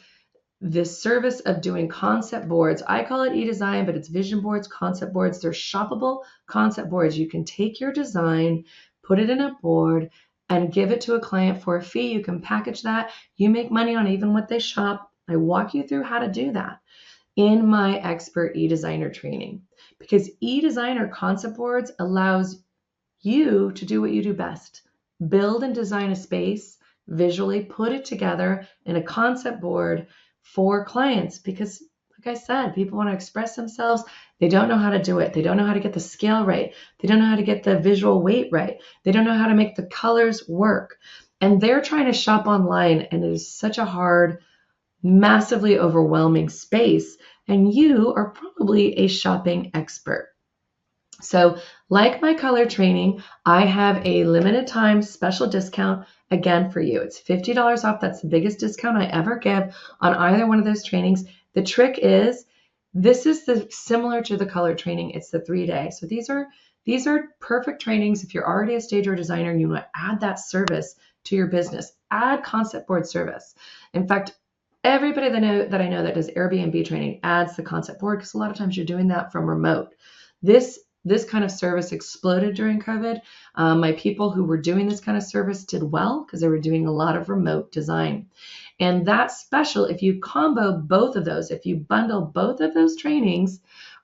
this service of doing concept boards. I call it e-design, but it's vision boards, concept boards. They're shoppable concept boards. You can take your design, put it in a board, and give it to a client for a fee. You can package that. You make money on even what they shop. I walk you through how to do that in my expert e-designer training, because e-designer concept boards allows you to do what you do best. Build and design a space, visually put it together in a concept board for clients, because like I said, people want to express themselves. They don't know how to do it. They don't know how to get the scale right. They don't know how to get the visual weight right. They don't know how to make the colors work. And they're trying to shop online, and it is such a hard, massively overwhelming space. And you are probably a shopping expert. So, like my color training, I have a limited time special discount again for you. It's $50 off. That's the biggest discount I ever give on either one of those trainings. The trick is, this is the similar to the color training. It's the 3-day. So these are perfect trainings if you're already a stage or designer and you want to add that service to your business. Add concept board service. In fact, everybody that I know that does Airbnb training adds the concept board, because a lot of times you're doing that from remote. This kind of service exploded during COVID. My people who were doing this kind of service did well because they were doing a lot of remote design. And that's special if you combo both of those, if you bundle both of those trainings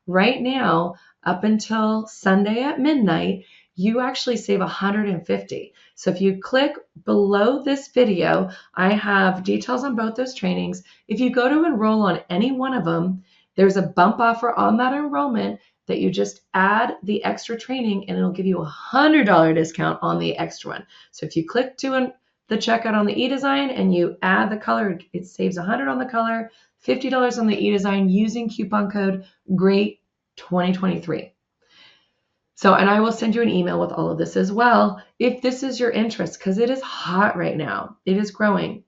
right now up until Sunday at midnight, you actually save $150. So if you click below this video, I have details on both those trainings. If you go to enroll on any one of them, there's a bump offer on that enrollment that you just add the extra training, and it'll give you $100 discount on the extra one. So if you click to the checkout on the e-design and you add the color, it saves $100 on the color, $50 on the e-design using coupon code GREAT2023. So, and I will send you an email with all of this as well if this is your interest, because it is hot right now. It is growing.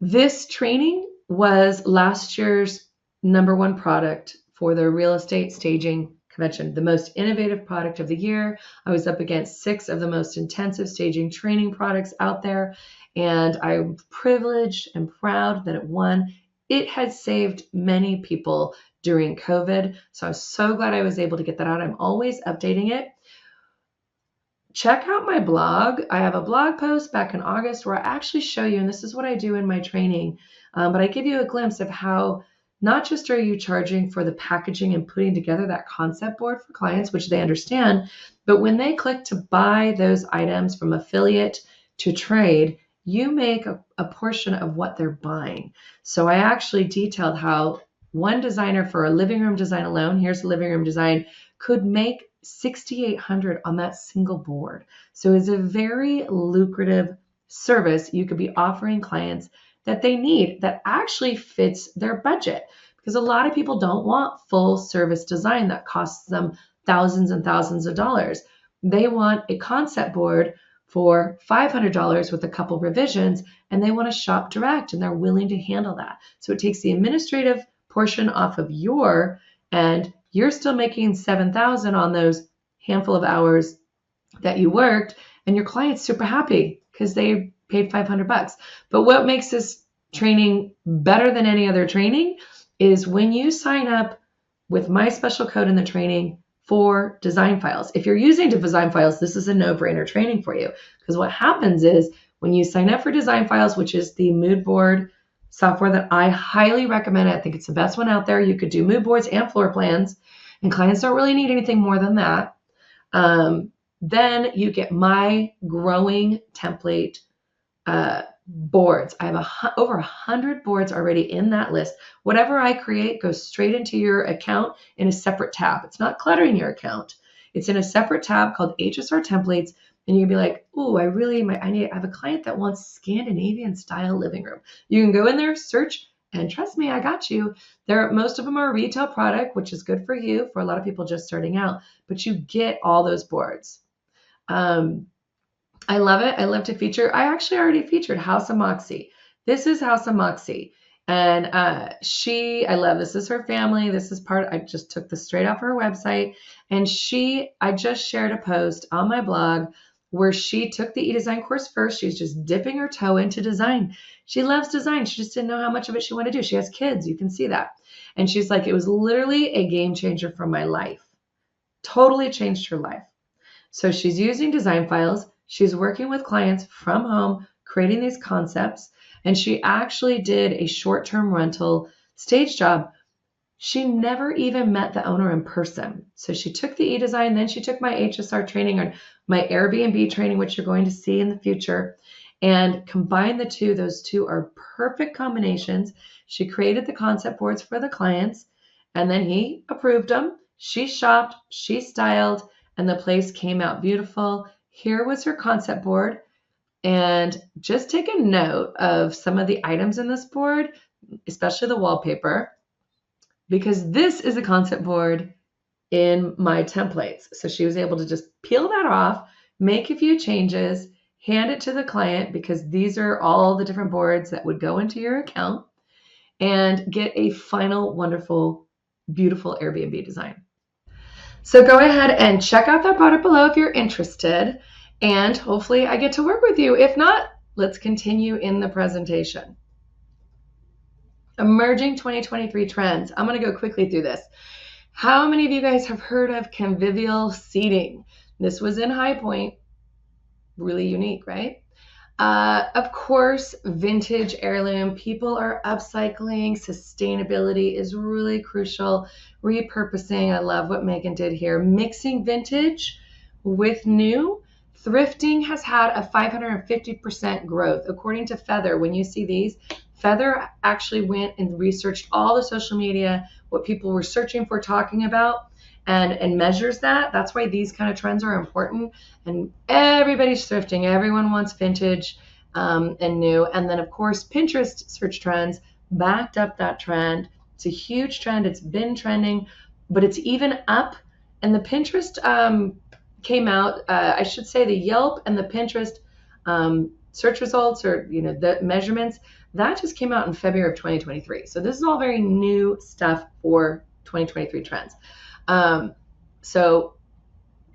This training was last year's #1 product for the real estate staging convention, the most innovative product of the year. I was up against 6 of the most intensive staging training products out there, and I'm privileged and proud that it won. It has saved many people during COVID, so I'm so glad I was able to get that out. I'm always updating it. Check out my blog. I have a blog post back in August where I actually show you, and this is what I do in my training, but I give you a glimpse of how not just are you charging for the packaging and putting together that concept board for clients, which they understand, but when they click to buy those items from affiliate to trade, you make a portion of what they're buying. So I actually detailed how one designer for a living room design alone, here's the living room design, could make $6,800 on that single board. So it's a very lucrative service you could be offering clients that they need, that actually fits their budget. Because a lot of people don't want full service design that costs them thousands and thousands of dollars. They want a concept board for $500 with a couple revisions, and they want to shop direct, and they're willing to handle that. So it takes the administrative portion off of your end. You're still making $7,000 on those handful of hours that you worked, and your client's super happy because they paid $500. But what makes this training better than any other training is when you sign up with my special code in the training for design files. If you're using design files, this is a no-brainer training for you, because what happens is when you sign up for design files, which is the mood board software that I highly recommend, I think it's the best one out there. You could do mood boards and floor plans, and clients don't really need anything more than that. Then you get my growing template boards. I have over 100 boards already in that list. Whatever I create goes straight into your account in a separate tab. It's not cluttering your account. It's in a separate tab called HSR templates. And you'd be like, oh, I have a client that wants Scandinavian style living room. You can go in there, search, and trust me, I got you. Most of them are a retail product, which is good for you, for a lot of people just starting out, but you get all those boards. I love it. I love to feature. I actually already featured House of Moxie. This is House of Moxie. And I love this. Is her family. This is I just took this straight off her website. And I just shared a post on my blog where she took the e-design course first. She's just dipping her toe into design. She loves design. She just didn't know how much of it she wanted to do. She has kids. You can see that. And she's like, it was literally a game changer for my life. Totally changed her life. So she's using design files. She's working with clients from home, creating these concepts. And she actually did a short-term rental stage job. She never even met the owner in person. So she took the e-design, then she took my HSR training or my Airbnb training, which you're going to see in the future, and combined the two. Those two are perfect combinations. She created the concept boards for the clients, and then he approved them. She shopped, she styled, and the place came out beautiful. Here was her concept board. And just take a note of some of the items in this board, especially the wallpaper, because this is a concept board in my templates. So she was able to just peel that off, make a few changes, hand it to the client, because these are all the different boards that would go into your account, and get a final, wonderful, beautiful Airbnb design. So go ahead and check out that product below if you're interested, and hopefully I get to work with you. If not, let's continue in the presentation. Emerging 2023 trends. I'm going to go quickly through this. How many of you guys have heard of convivial seating? This was in High Point. Really unique, right? Of course, vintage heirloom. People are upcycling. Sustainability is really crucial. Repurposing. I love what Megan did here. Mixing vintage with new. Thrifting has had a 550% growth. According to Feather, when you see these, Feather actually went and researched all the social media, what people were searching for, talking about, and measures that. That's why these kind of trends are important. And everybody's thrifting. Everyone wants vintage and new. And then, of course, Pinterest search trends backed up that trend. It's a huge trend. It's been trending, but it's even up. And the Pinterest came out, I should say the Yelp and the Pinterest search results, or the measurements, that just came out in February of 2023. So this is all very new stuff for 2023 trends. So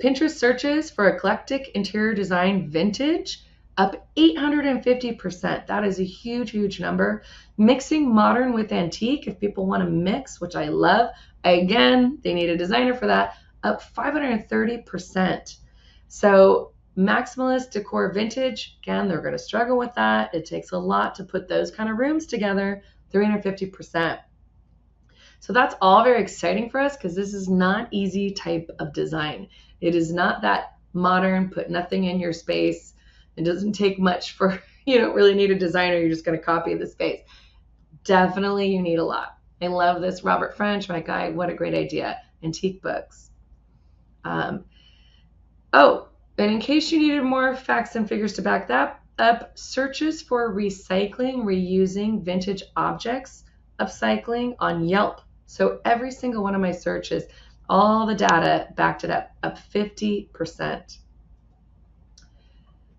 Pinterest searches for eclectic interior design vintage up 850%. That is a huge, huge number. Mixing modern with antique, if people want to mix, which I love. Again, they need a designer for that, up 530%. So maximalist decor vintage, again, they're going to struggle with that. It takes a lot to put those kind of rooms together, 350%. So that's all very exciting for us, because this is not easy type of design. It is not that modern, put nothing in your space. It doesn't take much for, you don't really need a designer. You're just going to copy the space. Definitely you need a lot. I love this. Robert French, my guy, what a great idea. Antique books. And in case you needed more facts and figures to back that up, searches for recycling, reusing vintage objects, upcycling on Yelp. So every single one of my searches, all the data backed it up 50%.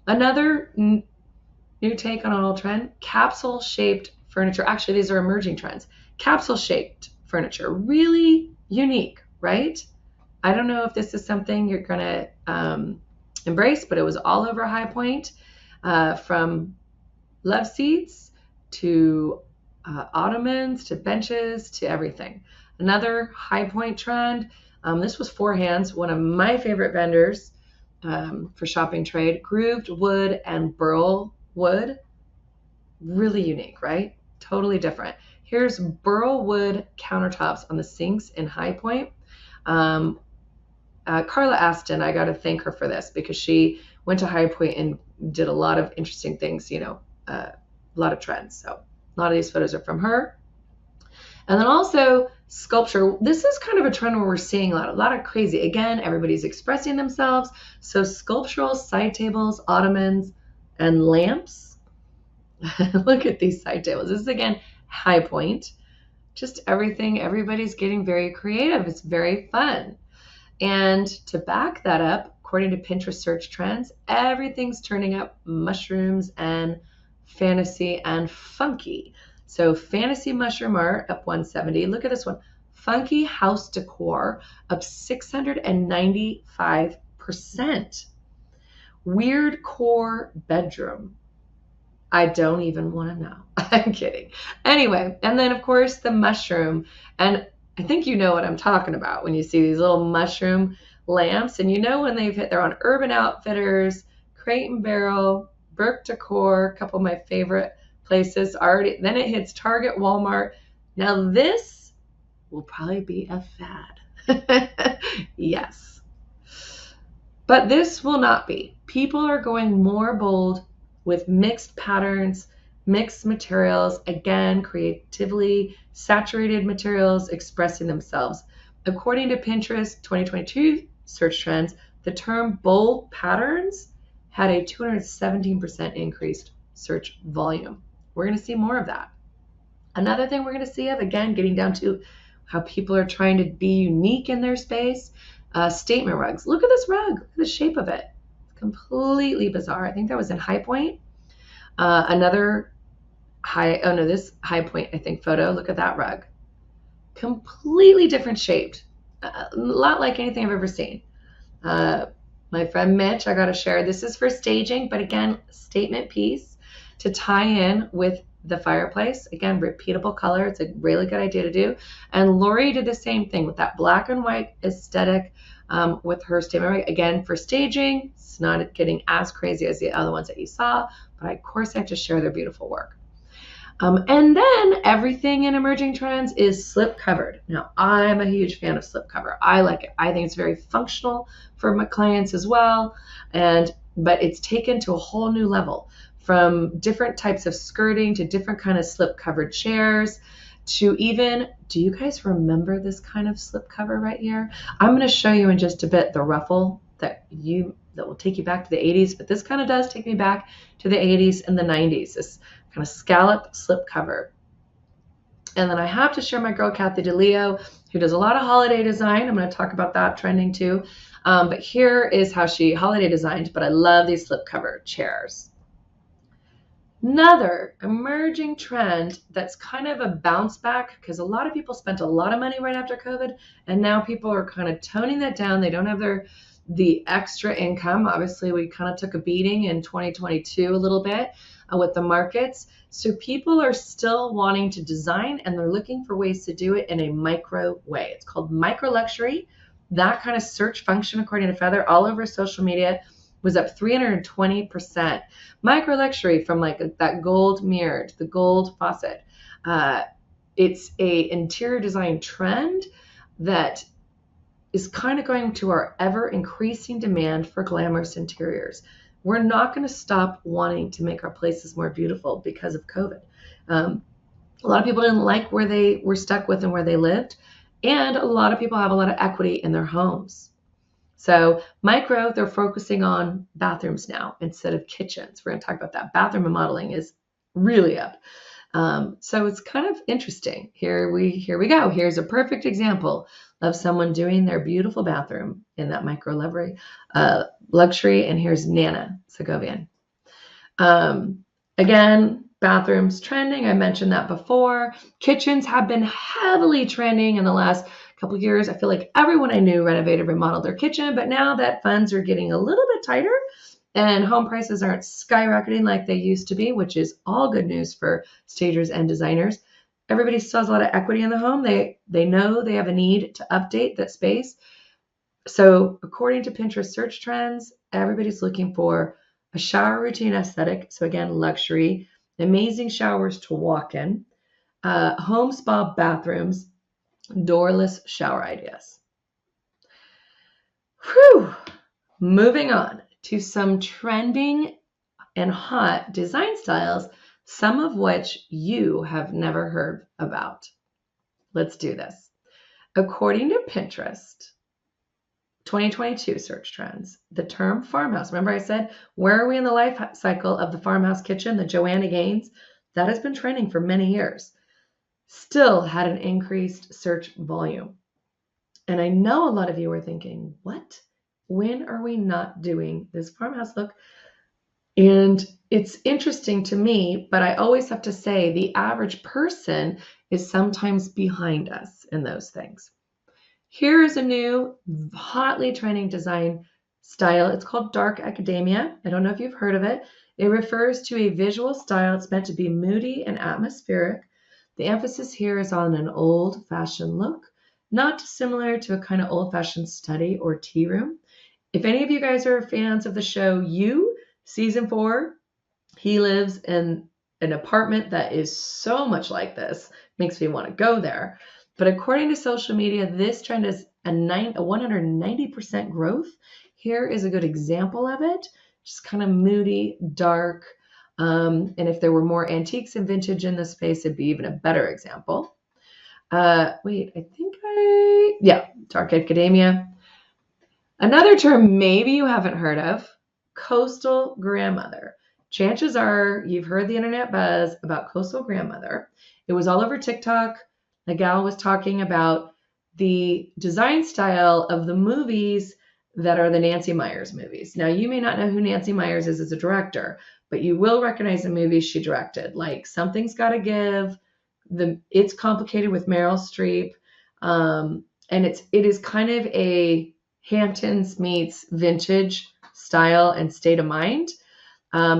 Another new take on an old trend, capsule-shaped furniture. Actually, these are emerging trends. Capsule-shaped furniture, really unique, right? I don't know if this is something you're going to embrace, but it was all over High Point, from love seats to ottomans to benches to everything. Another High Point trend. This was Four Hands, one of my favorite vendors for shopping trade. Grooved wood and burl wood. Really unique, right? Totally different. Here's burl wood countertops on the sinks in High Point. Carla Aston, I got to thank her for this, because she went to High Point and did a lot of interesting things, a lot of trends. So a lot of these photos are from her. And then also sculpture. This is kind of a trend where we're seeing a lot of crazy. Again, everybody's expressing themselves. So sculptural side tables, ottomans, and lamps. Look at these side tables. This is, again, High Point. Just everything. Everybody's getting very creative. It's very fun. And to back that up, according to Pinterest search trends, everything's turning up mushrooms and fantasy and funky. So fantasy mushroom art up 170. Look at this one. Funky house decor up 695%. Weird core bedroom. I don't even want to know. I'm kidding. Anyway, and then of course the mushroom. And I think you know what I'm talking about when you see these little mushroom lamps. And when they're on Urban Outfitters, Crate and Barrel, Burke Decor, a couple of my favorite places already. Then it hits Target, Walmart. Now this will probably be a fad. Yes. But this will not be. People are going more bold with mixed patterns, mixed materials, again, creatively saturated materials expressing themselves. According to Pinterest 2022 search trends, the term bold patterns had a 217% increased search volume. We're going to see more of that. Another thing we're going to see of, again, getting down to how people are trying to be unique in their space, statement rugs. Look at this rug. Look at the shape of it. It's completely bizarre. I think that was in High Point. Another this High Point, I think, photo. Look at that rug. Completely different shaped. A lot like anything I've ever seen. My friend Mitch, I got to share. This is for staging, but again, statement piece to tie in with the fireplace. Again, repeatable color. It's a really good idea to do. And Lori did the same thing with that black and white aesthetic with her statement. Again, for staging, it's not getting as crazy as the other ones that you saw, but of course I have to share their beautiful work. And then everything in emerging trends is slip covered. Now, I'm a huge fan of slip cover. I like it. I think it's very functional for my clients as well. But it's taken to a whole new level, from different types of skirting to different kind of slip covered chairs to even, do you guys remember this kind of slip cover right here? I'm going to show you in just a bit the ruffle that will take you back to the 80s, but this kind of does take me back to the 80s and the 90s. This kind of scallop slip cover. And then I have to share my girl Kathy DeLeo, who does a lot of holiday design. I'm going to talk about that trending too. But here is how she holiday designed, but I love these slip cover chairs. Another emerging trend that's kind of a bounce back, because a lot of people spent a lot of money right after COVID, and now people are kind of toning that down. They don't have the extra income. Obviously, we kind of took a beating in 2022 a little bit with the markets. So people are still wanting to design, and they're looking for ways to do it in a micro way. It's called micro luxury. That kind of search function, according to Feather, all over social media, was up 320%. Micro luxury, from like that gold mirror to the gold faucet. It's a interior design trend that is kind of going to our ever increasing demand for glamorous interiors. We're not going to stop wanting to make our places more beautiful because of COVID. A lot of people didn't like where they were stuck with and where they lived. And a lot of people have a lot of equity in their homes. So micro, they're focusing on bathrooms now instead of kitchens. We're going to talk about that. Bathroom remodeling is really up. So it's kind of interesting. Here we go. Here's a perfect example of someone doing their beautiful bathroom in that micro luxury. And here's Nana Segovian. Again, bathrooms trending. I mentioned that before. Kitchens have been heavily trending in the last couple of years. I feel like everyone I knew renovated, remodeled their kitchen, but now that funds are getting a little bit tighter and home prices aren't skyrocketing like they used to be, which is all good news for stagers and designers. Everybody still has a lot of equity in the home. They know they have a need to update that space. So according to Pinterest search trends, everybody's looking for a shower routine aesthetic. So again, luxury, amazing showers to walk in, home spa bathrooms, doorless shower ideas. Whew. Moving on to some trending and hot design styles, some of which you have never heard about. Let's do this. According to Pinterest 2022 search trends, the term farmhouse, remember I said, where are we in the life cycle of the farmhouse kitchen, the Joanna Gaines? That has been trending for many years. Still had an increased search volume. And I know a lot of you are thinking, what? When are we not doing this farmhouse look? And it's interesting to me, but I always have to say the average person is sometimes behind us in those things. Here is a new hotly trending design style. It's called dark academia. I don't know if you've heard of it. It refers to a visual style. It's meant to be moody and atmospheric. The emphasis here is on an old-fashioned look, not dissimilar to a kind of old-fashioned study or tea room. If any of you guys are fans of the show You, Season 4, he lives in an apartment that is so much like this. Makes me want to go there. But according to social media, this trend is a 190% growth. Here is a good example of it. Just kind of moody, dark. And if there were more antiques and vintage in the space, it'd be even a better example. Dark academia. Another term maybe you haven't heard of, coastal grandmother. Chances are you've heard the internet buzz about coastal grandmother. It was all over TikTok. A gal was talking about the design style of the movies that are the Nancy Meyers movies. Now, you may not know who Nancy Meyers is as a director, but you will recognize the movies she directed, like Something's Gotta Give, It's Complicated with Meryl Streep, and it is kind of a Hamptons meets vintage style and state of mind.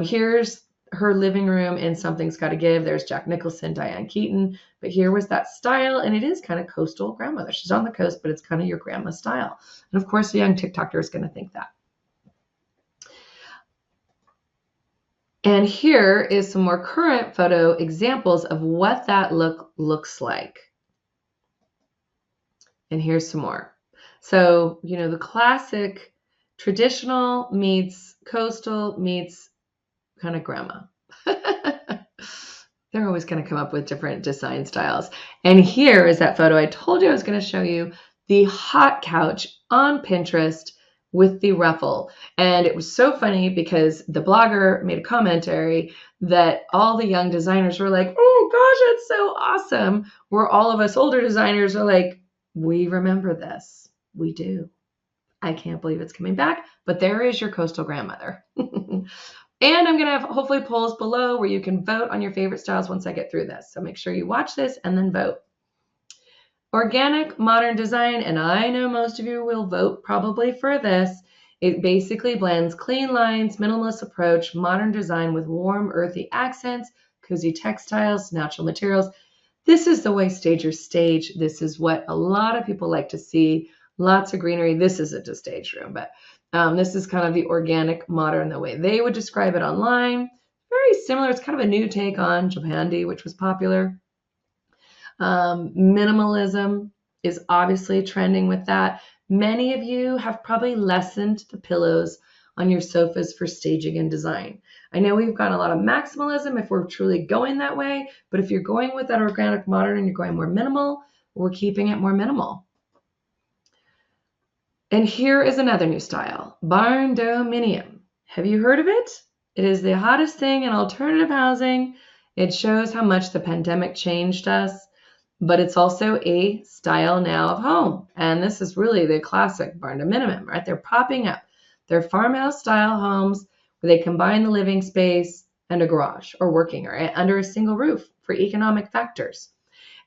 Here's her living room in Something's Gotta Give. There's Jack Nicholson, Diane Keaton. But here was that style, and it is kind of coastal grandmother. She's on the coast, but it's kind of your grandma style. And of course, a young TikToker is going to think that. And here is some more current photo examples of what that looks like. And here's some more. So, the classic traditional meets coastal meets kind of grandma. They're always going to come up with different design styles. And here is that photo I told you I was going to show you, the hot couch on Pinterest with the ruffle. And it was so funny because the blogger made a commentary that all the young designers were like, oh gosh, it's so awesome. Where all of us older designers are like, we remember this. We do. I can't believe it's coming back, but there is your coastal grandmother. And I'm going to have hopefully polls below where you can vote on your favorite styles once I get through this. So make sure you watch this and then vote. Organic modern design, and I know most of you will vote probably for this. It basically blends clean lines, minimalist approach, modern design with warm, earthy accents, cozy textiles, natural materials. This is the way stagers stage. This is what a lot of people like to see. Lots of greenery. This isn't a stage room, but this is kind of the organic modern, the way they would describe it online. Very similar. It's kind of a new take on Japandi, which was popular. Minimalism is obviously trending with that. Many of you have probably lessened the pillows on your sofas for staging and design. I know we've got a lot of maximalism if we're truly going that way, but if you're going with that organic modern and you're going more minimal, we're keeping it more minimal. And here is another new style, barndominium. Have you heard of it? It is the hottest thing in alternative housing. It shows how much the pandemic changed us, but it's also a style now of home. And this is really the classic barndominium, right? They're popping up. They're farmhouse style homes where they combine the living space and a garage or working or under a single roof for economic factors.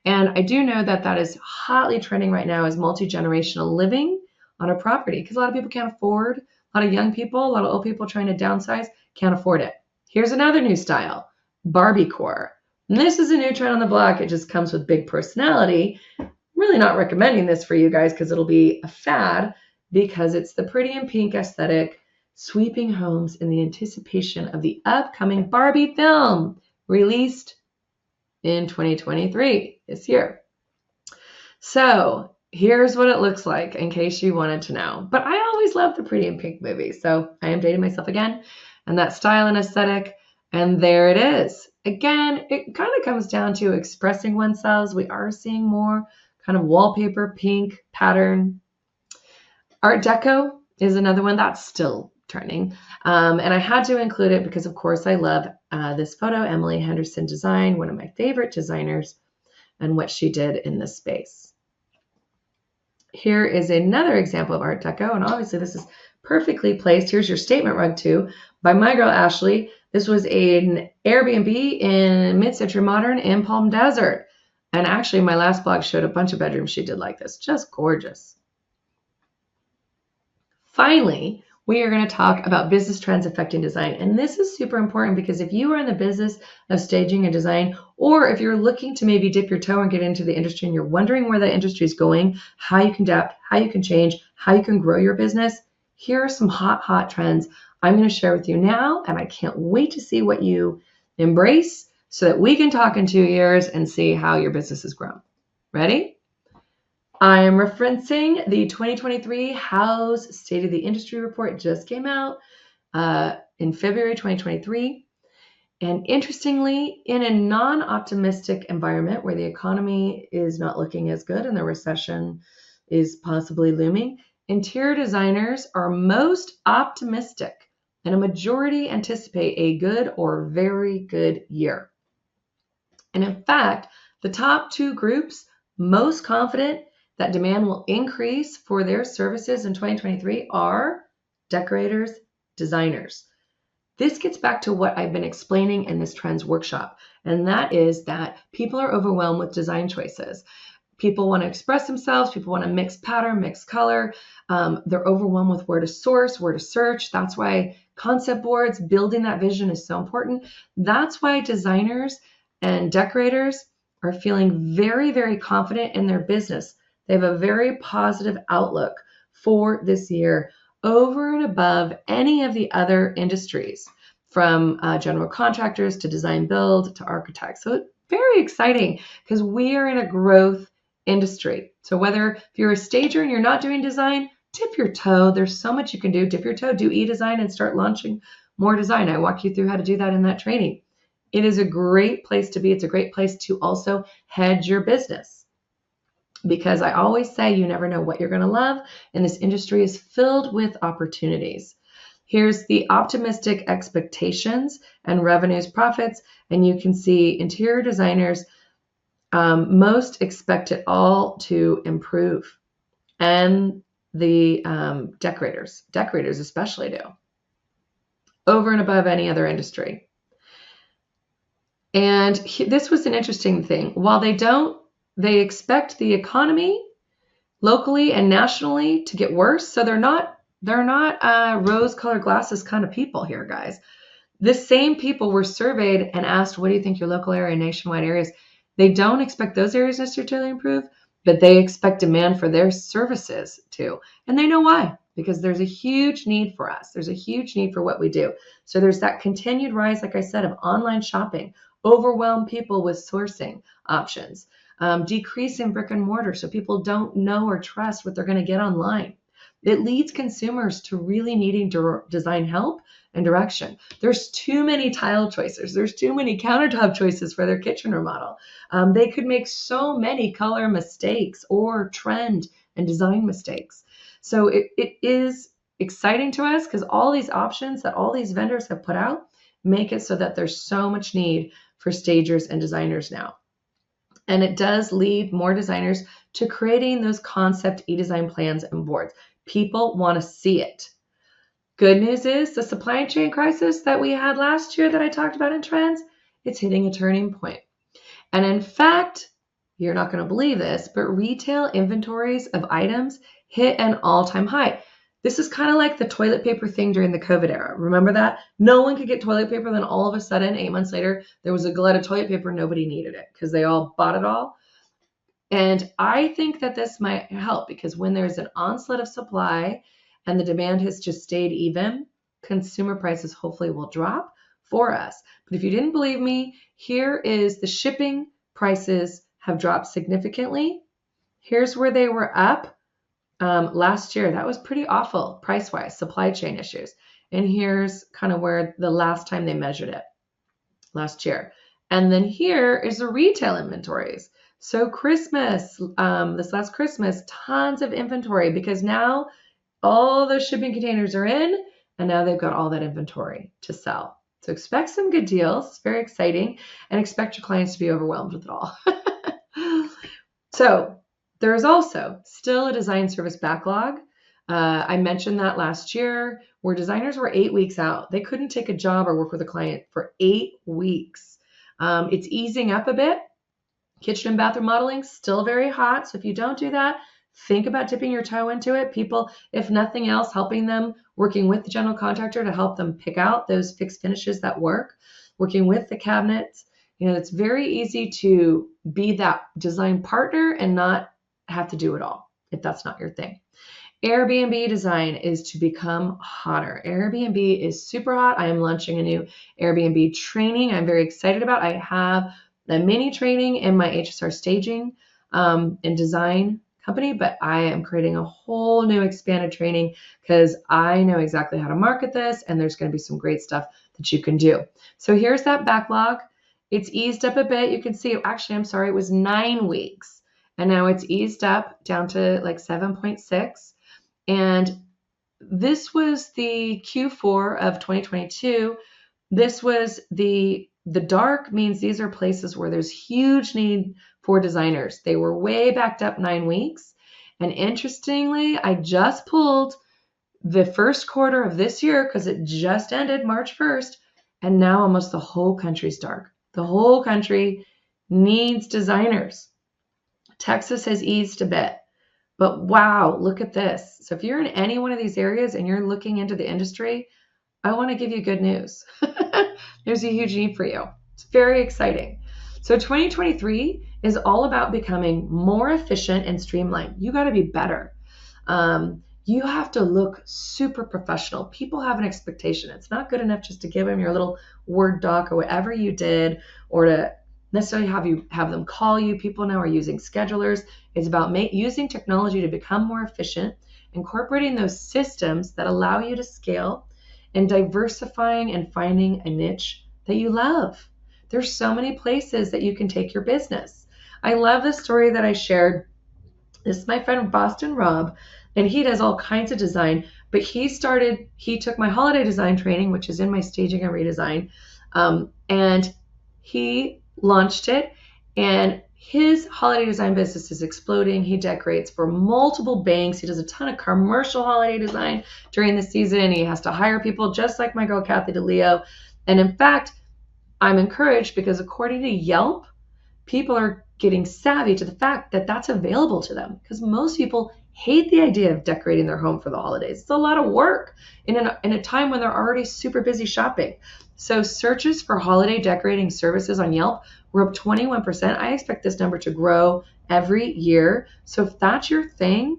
And I do know that that is hotly trending right now as multi-generational living on a property because a lot of people can't afford, a lot of young people, a lot of old people trying to downsize can't afford it. Here's another new style, Barbiecore. And this is a new trend on the block. It just comes with big personality. I'm really not recommending this for you guys because it'll be a fad because it's the pretty and pink aesthetic, sweeping homes in the anticipation of the upcoming Barbie film released in 2023 this year. So here's what it looks like in case you wanted to know. But I always loved the Pretty in Pink movies, so I am dating myself again. And that style and aesthetic, and there it is. Again, it kind of comes down to expressing oneself. We are seeing more kind of wallpaper, pink pattern. Art Deco is another one that's still trending. And I had to include it because, of course, I love this photo, Emily Henderson Design, one of my favorite designers, and what she did in this space. Here is another example of Art Deco, and obviously this is perfectly placed. Here's your statement rug too, by my girl Ashley. This was an Airbnb in mid-century modern in Palm Desert. And actually my last blog showed a bunch of bedrooms she did like this. Just gorgeous. Finally, we are going to talk about business trends affecting design. And this is super important because if you are in the business of staging and design, or if you're looking to maybe dip your toe and get into the industry and you're wondering where the industry is going, how you can adapt, how you can change, how you can grow your business, here are some hot trends I'm going to share with you now. And I can't wait to see what you embrace, so that we can talk in 2 years and see how your business has grown. Ready? I am referencing the 2023 House State of the Industry report. It just came out in February 2023. And interestingly, in a non-optimistic environment where the economy is not looking as good and the recession is possibly looming, interior designers are most optimistic, and a majority anticipate a good or very good year. And in fact, the top 2 groups most confident that demand will increase for their services in 2023 are decorators, designers. This gets back to what I've been explaining in this trends workshop, and that is that people are overwhelmed with design choices. People want to express themselves. People want to mix pattern, mix color. They're overwhelmed with where to source, where to search. That's why concept boards, building that vision is so important. That's why designers and decorators are feeling very, very confident in their business. They have a very positive outlook for this year over and above any of the other industries, from general contractors to design build to architects. So it's very exciting because we are in a growth industry. So whether if you're a stager and you're not doing design, dip your toe. There's so much you can do. Dip your toe, do e-design, and start launching more design. I walk you through how to do that in that training. It is a great place to be. It's a great place to also hedge your business, because I always say you never know what you're going to love, and this industry is filled with opportunities. Here's the optimistic expectations and revenues, profits, and you can see interior designers most expect it all to improve, and the decorators especially do, over and above any other industry. And this was an interesting thing. While they expect the economy locally and nationally to get worse. So they're not rose-colored glasses kind of people here, guys. The same people were surveyed and asked, what do you think your local area and nationwide areas? They don't expect those areas necessarily to improve, but they expect demand for their services to. And they know why, because there's a huge need for us. There's a huge need for what we do. So there's that continued rise, like I said, of online shopping, overwhelm people with sourcing options, decrease in brick and mortar, so people don't know or trust what they're going to get online. It leads consumers to really needing design help and direction. There's too many tile choices. There's too many countertop choices for their kitchen remodel. They could make so many color mistakes or trend and design mistakes. So it is exciting to us because all these options that all these vendors have put out make it so that there's so much need for stagers and designers now. And it does lead more designers to creating those concept e-design plans and boards. People want to see it. Good news is the supply chain crisis that we had last year that I talked about in trends, it's hitting a turning point. And in fact, you're not going to believe this, but retail inventories of items hit an all-time high. This is kind of like the toilet paper thing during the COVID era. Remember that? No one could get toilet paper. Then all of a sudden, 8 months later, there was a glut of toilet paper. Nobody needed it because they all bought it all. And I think that this might help because when there's an onslaught of supply and the demand has just stayed even, consumer prices hopefully will drop for us. But if you didn't believe me, here is the shipping prices have dropped significantly. Here's where they were up. Last year, that was pretty awful price-wise, supply chain issues. And here's kind of where the last time they measured it, last year. And then here is the retail inventories. So Christmas, this last Christmas, tons of inventory because now all those shipping containers are in and now they've got all that inventory to sell. So expect some good deals. It's very exciting, and expect your clients to be overwhelmed with it all. So there is also still a design service backlog. I mentioned that last year where designers were 8 weeks out. They couldn't take a job or work with a client for 8 weeks. It's easing up a bit. Kitchen and bathroom modeling, still very hot. So if you don't do that, think about dipping your toe into it. People, if nothing else, helping them, working with the general contractor to help them pick out those fixed finishes that work, working with the cabinets. It's very easy to be that design partner and not have to do it all if that's not your thing. Airbnb design is to become hotter. Airbnb is super hot. I am launching a new Airbnb training I'm very excited about. I have a mini training in my HSR staging and design company, but I am creating a whole new expanded training because I know exactly how to market this, and there's going to be some great stuff that you can do. So here's that backlog. It's eased up a bit. You can see, actually, I'm sorry, it was 9 weeks, and now it's eased up down to like 7.6. And this was the Q4 of 2022. This was the dark means these are places where there's huge need for designers. They were way backed up 9 weeks. And interestingly, I just pulled the first quarter of this year because it just ended March 1st. And now almost the whole country's dark. The whole country needs designers. Texas has eased a bit. But wow, look at this. So if you're in any one of these areas and you're looking into the industry, I want to give you good news. There's a huge need for you. It's very exciting. So 2023 is all about becoming more efficient and streamlined. You got to be better. You have to look super professional. People have an expectation. It's not good enough just to give them your little Word doc or whatever you did, or to necessarily have them call you. People now are using schedulers. It's about using technology to become more efficient, incorporating those systems that allow you to scale, and diversifying and finding a niche that you love. There's so many places that you can take your business. I love the story that I shared. This is my friend Boston Rob, and he does all kinds of design, but he took my holiday design training, which is in my staging and redesign, and he launched it, and his holiday design business is exploding. He decorates for multiple banks. He does a ton of commercial holiday design during the season. He has to hire people just like my girl, Kathy DeLeo. And in fact, I'm encouraged because according to Yelp, people are getting savvy to the fact that that's available to them, because most people hate the idea of decorating their home for the holidays. It's a lot of work in a time when they're already super busy shopping. So searches for holiday decorating services on Yelp were up 21%. I expect this number to grow every year. So if that's your thing,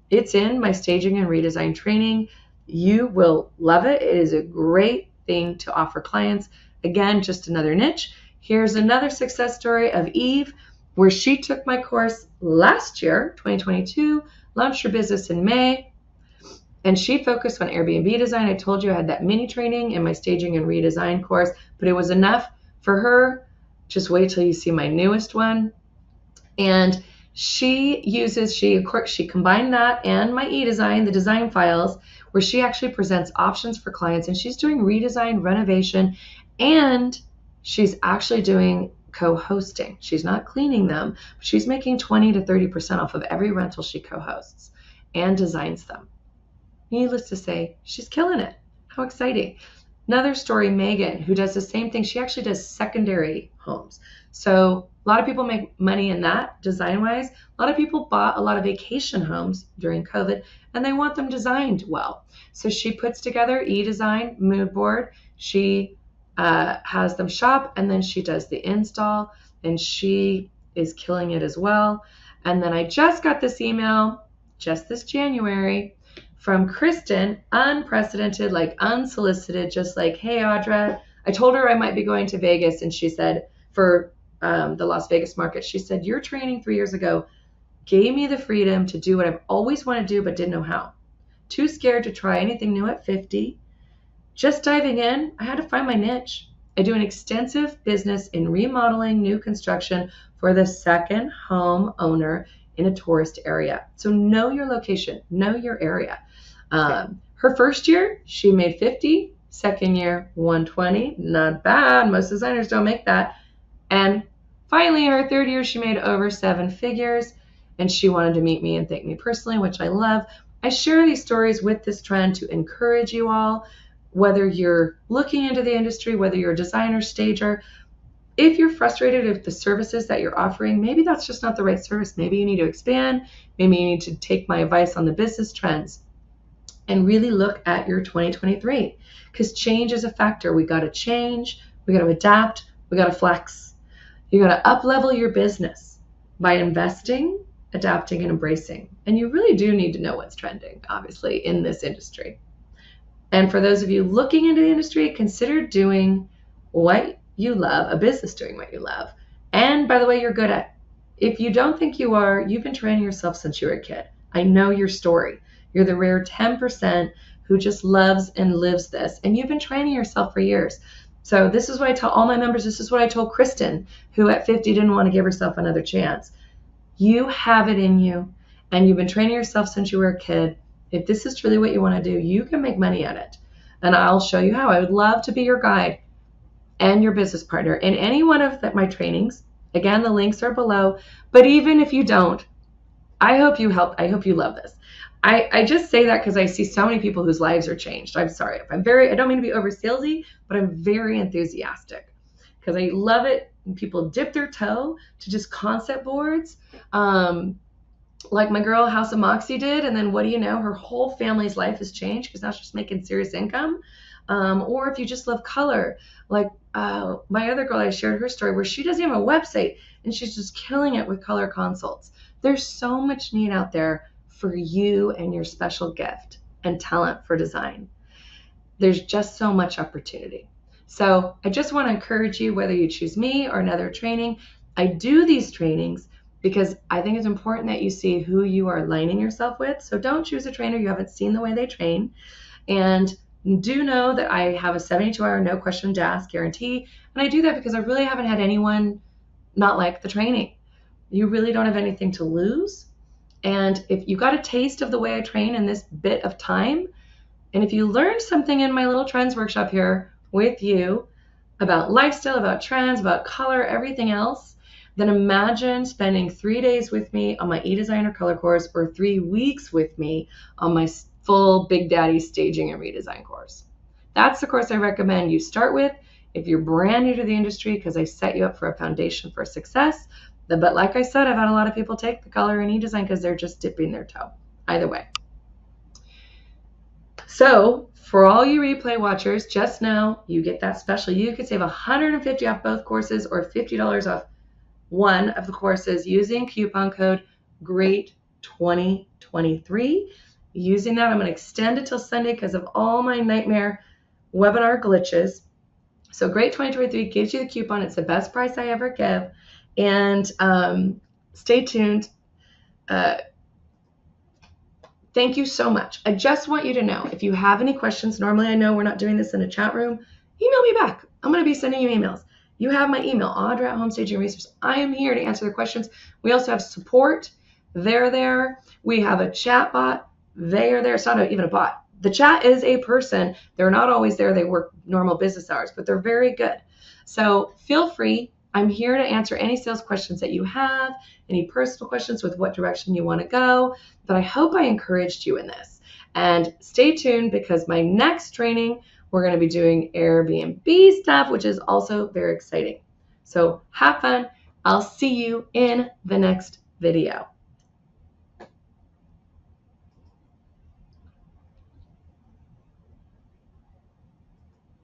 it's in my staging and redesign training. You will love it. It is a great thing to offer clients. Again, just another niche. Here's another success story of Eve, where she took my course last year, 2022, launched her business in May, and she focused on Airbnb design. I told you I had that mini training in my staging and redesign course, but it was enough for her. Just wait till you see my newest one. And she combined that and my e-design, the design files, where she actually presents options for clients, and she's doing redesign, renovation, and she's actually doing co-hosting. She's not cleaning them, but she's making 20 to 30% off of every rental she co-hosts and designs them. Needless to say, she's killing it. How exciting. Another story, Megan, who does the same thing. She actually does secondary homes. So a lot of people make money in that design-wise. A lot of people bought a lot of vacation homes during COVID, and they want them designed well. So she puts together e-design, mood board. She has them shop, and then she does the install, and she is killing it as well. And then I just got this email just this January from Kristen, unprecedented, like unsolicited, just like, hey, Audra. I told her I might be going to Vegas, and she said, for the Las Vegas market, she said, your training 3 years ago gave me the freedom to do what I've always wanted to do but didn't know how. Too scared to try anything new at 50. Just diving in, I had to find my niche. I do an extensive business in remodeling, new construction for the second home owner in a tourist area. So know your location, know your area. Her first year, she made 50. Second year, 120. Not bad. Most designers don't make that. And finally, her third year, she made over 7 figures. And she wanted to meet me and thank me personally, which I love. I share these stories with this trend to encourage you all, whether you're looking into the industry, whether you're a designer, stager. If you're frustrated with the services that you're offering, maybe that's just not the right service. Maybe you need to expand. Maybe you need to take my advice on the business trends and really look at your 2023, because change is a factor. We got to change. We got to adapt. We got to flex. You got to up-level your business by investing adapting and embracing. And you really do need to know what's trending, obviously, in this industry. And for those of you looking into the industry, consider doing what you love, a business doing what you love. And by the way, you're good at. If you don't think you are, you've been training yourself since you were a kid. I know your story. You're the rare 10% who just loves and lives this. And you've been training yourself for years. So this is what I tell all my members. This is what I told Kristen, who at 50 didn't want to give herself another chance. You have it in you, and you've been training yourself since you were a kid. If this is truly what you want to do, you can make money at it. And I'll show you how. I would love to be your guide and your business partner in any one of my trainings. Again, the links are below. But even if you don't, I hope you help. I hope you love this. I just say that because I see so many people whose lives are changed. I'm sorry. I don't mean to be over salesy, but I'm very enthusiastic because I love it when people dip their toe to just concept boards. Like my girl House of Moxie did, and then what do you know, her whole family's life has changed because now she's making serious income. Or if you just love color, like my other girl, I shared her story where she doesn't even have a website and she's just killing it with color consults. There's so much need out there for you and your special gift and talent for design. There's just so much opportunity. So I just want to encourage you, whether you choose me or another training, I do these trainings because I think it's important that you see who you are aligning yourself with. So don't choose a trainer you haven't seen the way they train. And do know that I have a 72-hour no questions asked guarantee. And I do that because I really haven't had anyone not like the training. You really don't have anything to lose. And if you got a taste of the way I train in this bit of time, and if you learned something in my little trends workshop here with you about lifestyle, about trends, about color, everything else, then imagine spending 3 days with me on my eDesigner color course or 3 weeks with me on my full Big Daddy staging and redesign course. That's the course I recommend you start with if you're brand new to the industry, because I set you up for a foundation for success. But like I said, I've had a lot of people take the color and eDesign because they're just dipping their toe. Either way. So for all you replay watchers, just know you get that special. You could save $150 off both courses or $50 off one of the courses using coupon code GREAT2023. Using that, I'm going to extend it till Sunday because of all my nightmare webinar glitches. So GREAT2023 gives you the coupon. It's the best price I ever give. And stay tuned. Thank you so much. I just want you to know, if you have any questions, normally I know we're not doing this in a chat room, email me back. I'm going to be sending you emails. You have my email, Audra@HomeStagingResource. I am here to answer the questions. We also have support. They're there. We have a chat bot. They are there. It's not even a bot. The chat is a person. They're not always there. They work normal business hours, but they're very good. So feel free. I'm here to answer any sales questions that you have, any personal questions with what direction you want to go. But I hope I encouraged you in this. And stay tuned because my next training, we're going to be doing Airbnb stuff, which is also very exciting. So have fun. I'll see you in the next video.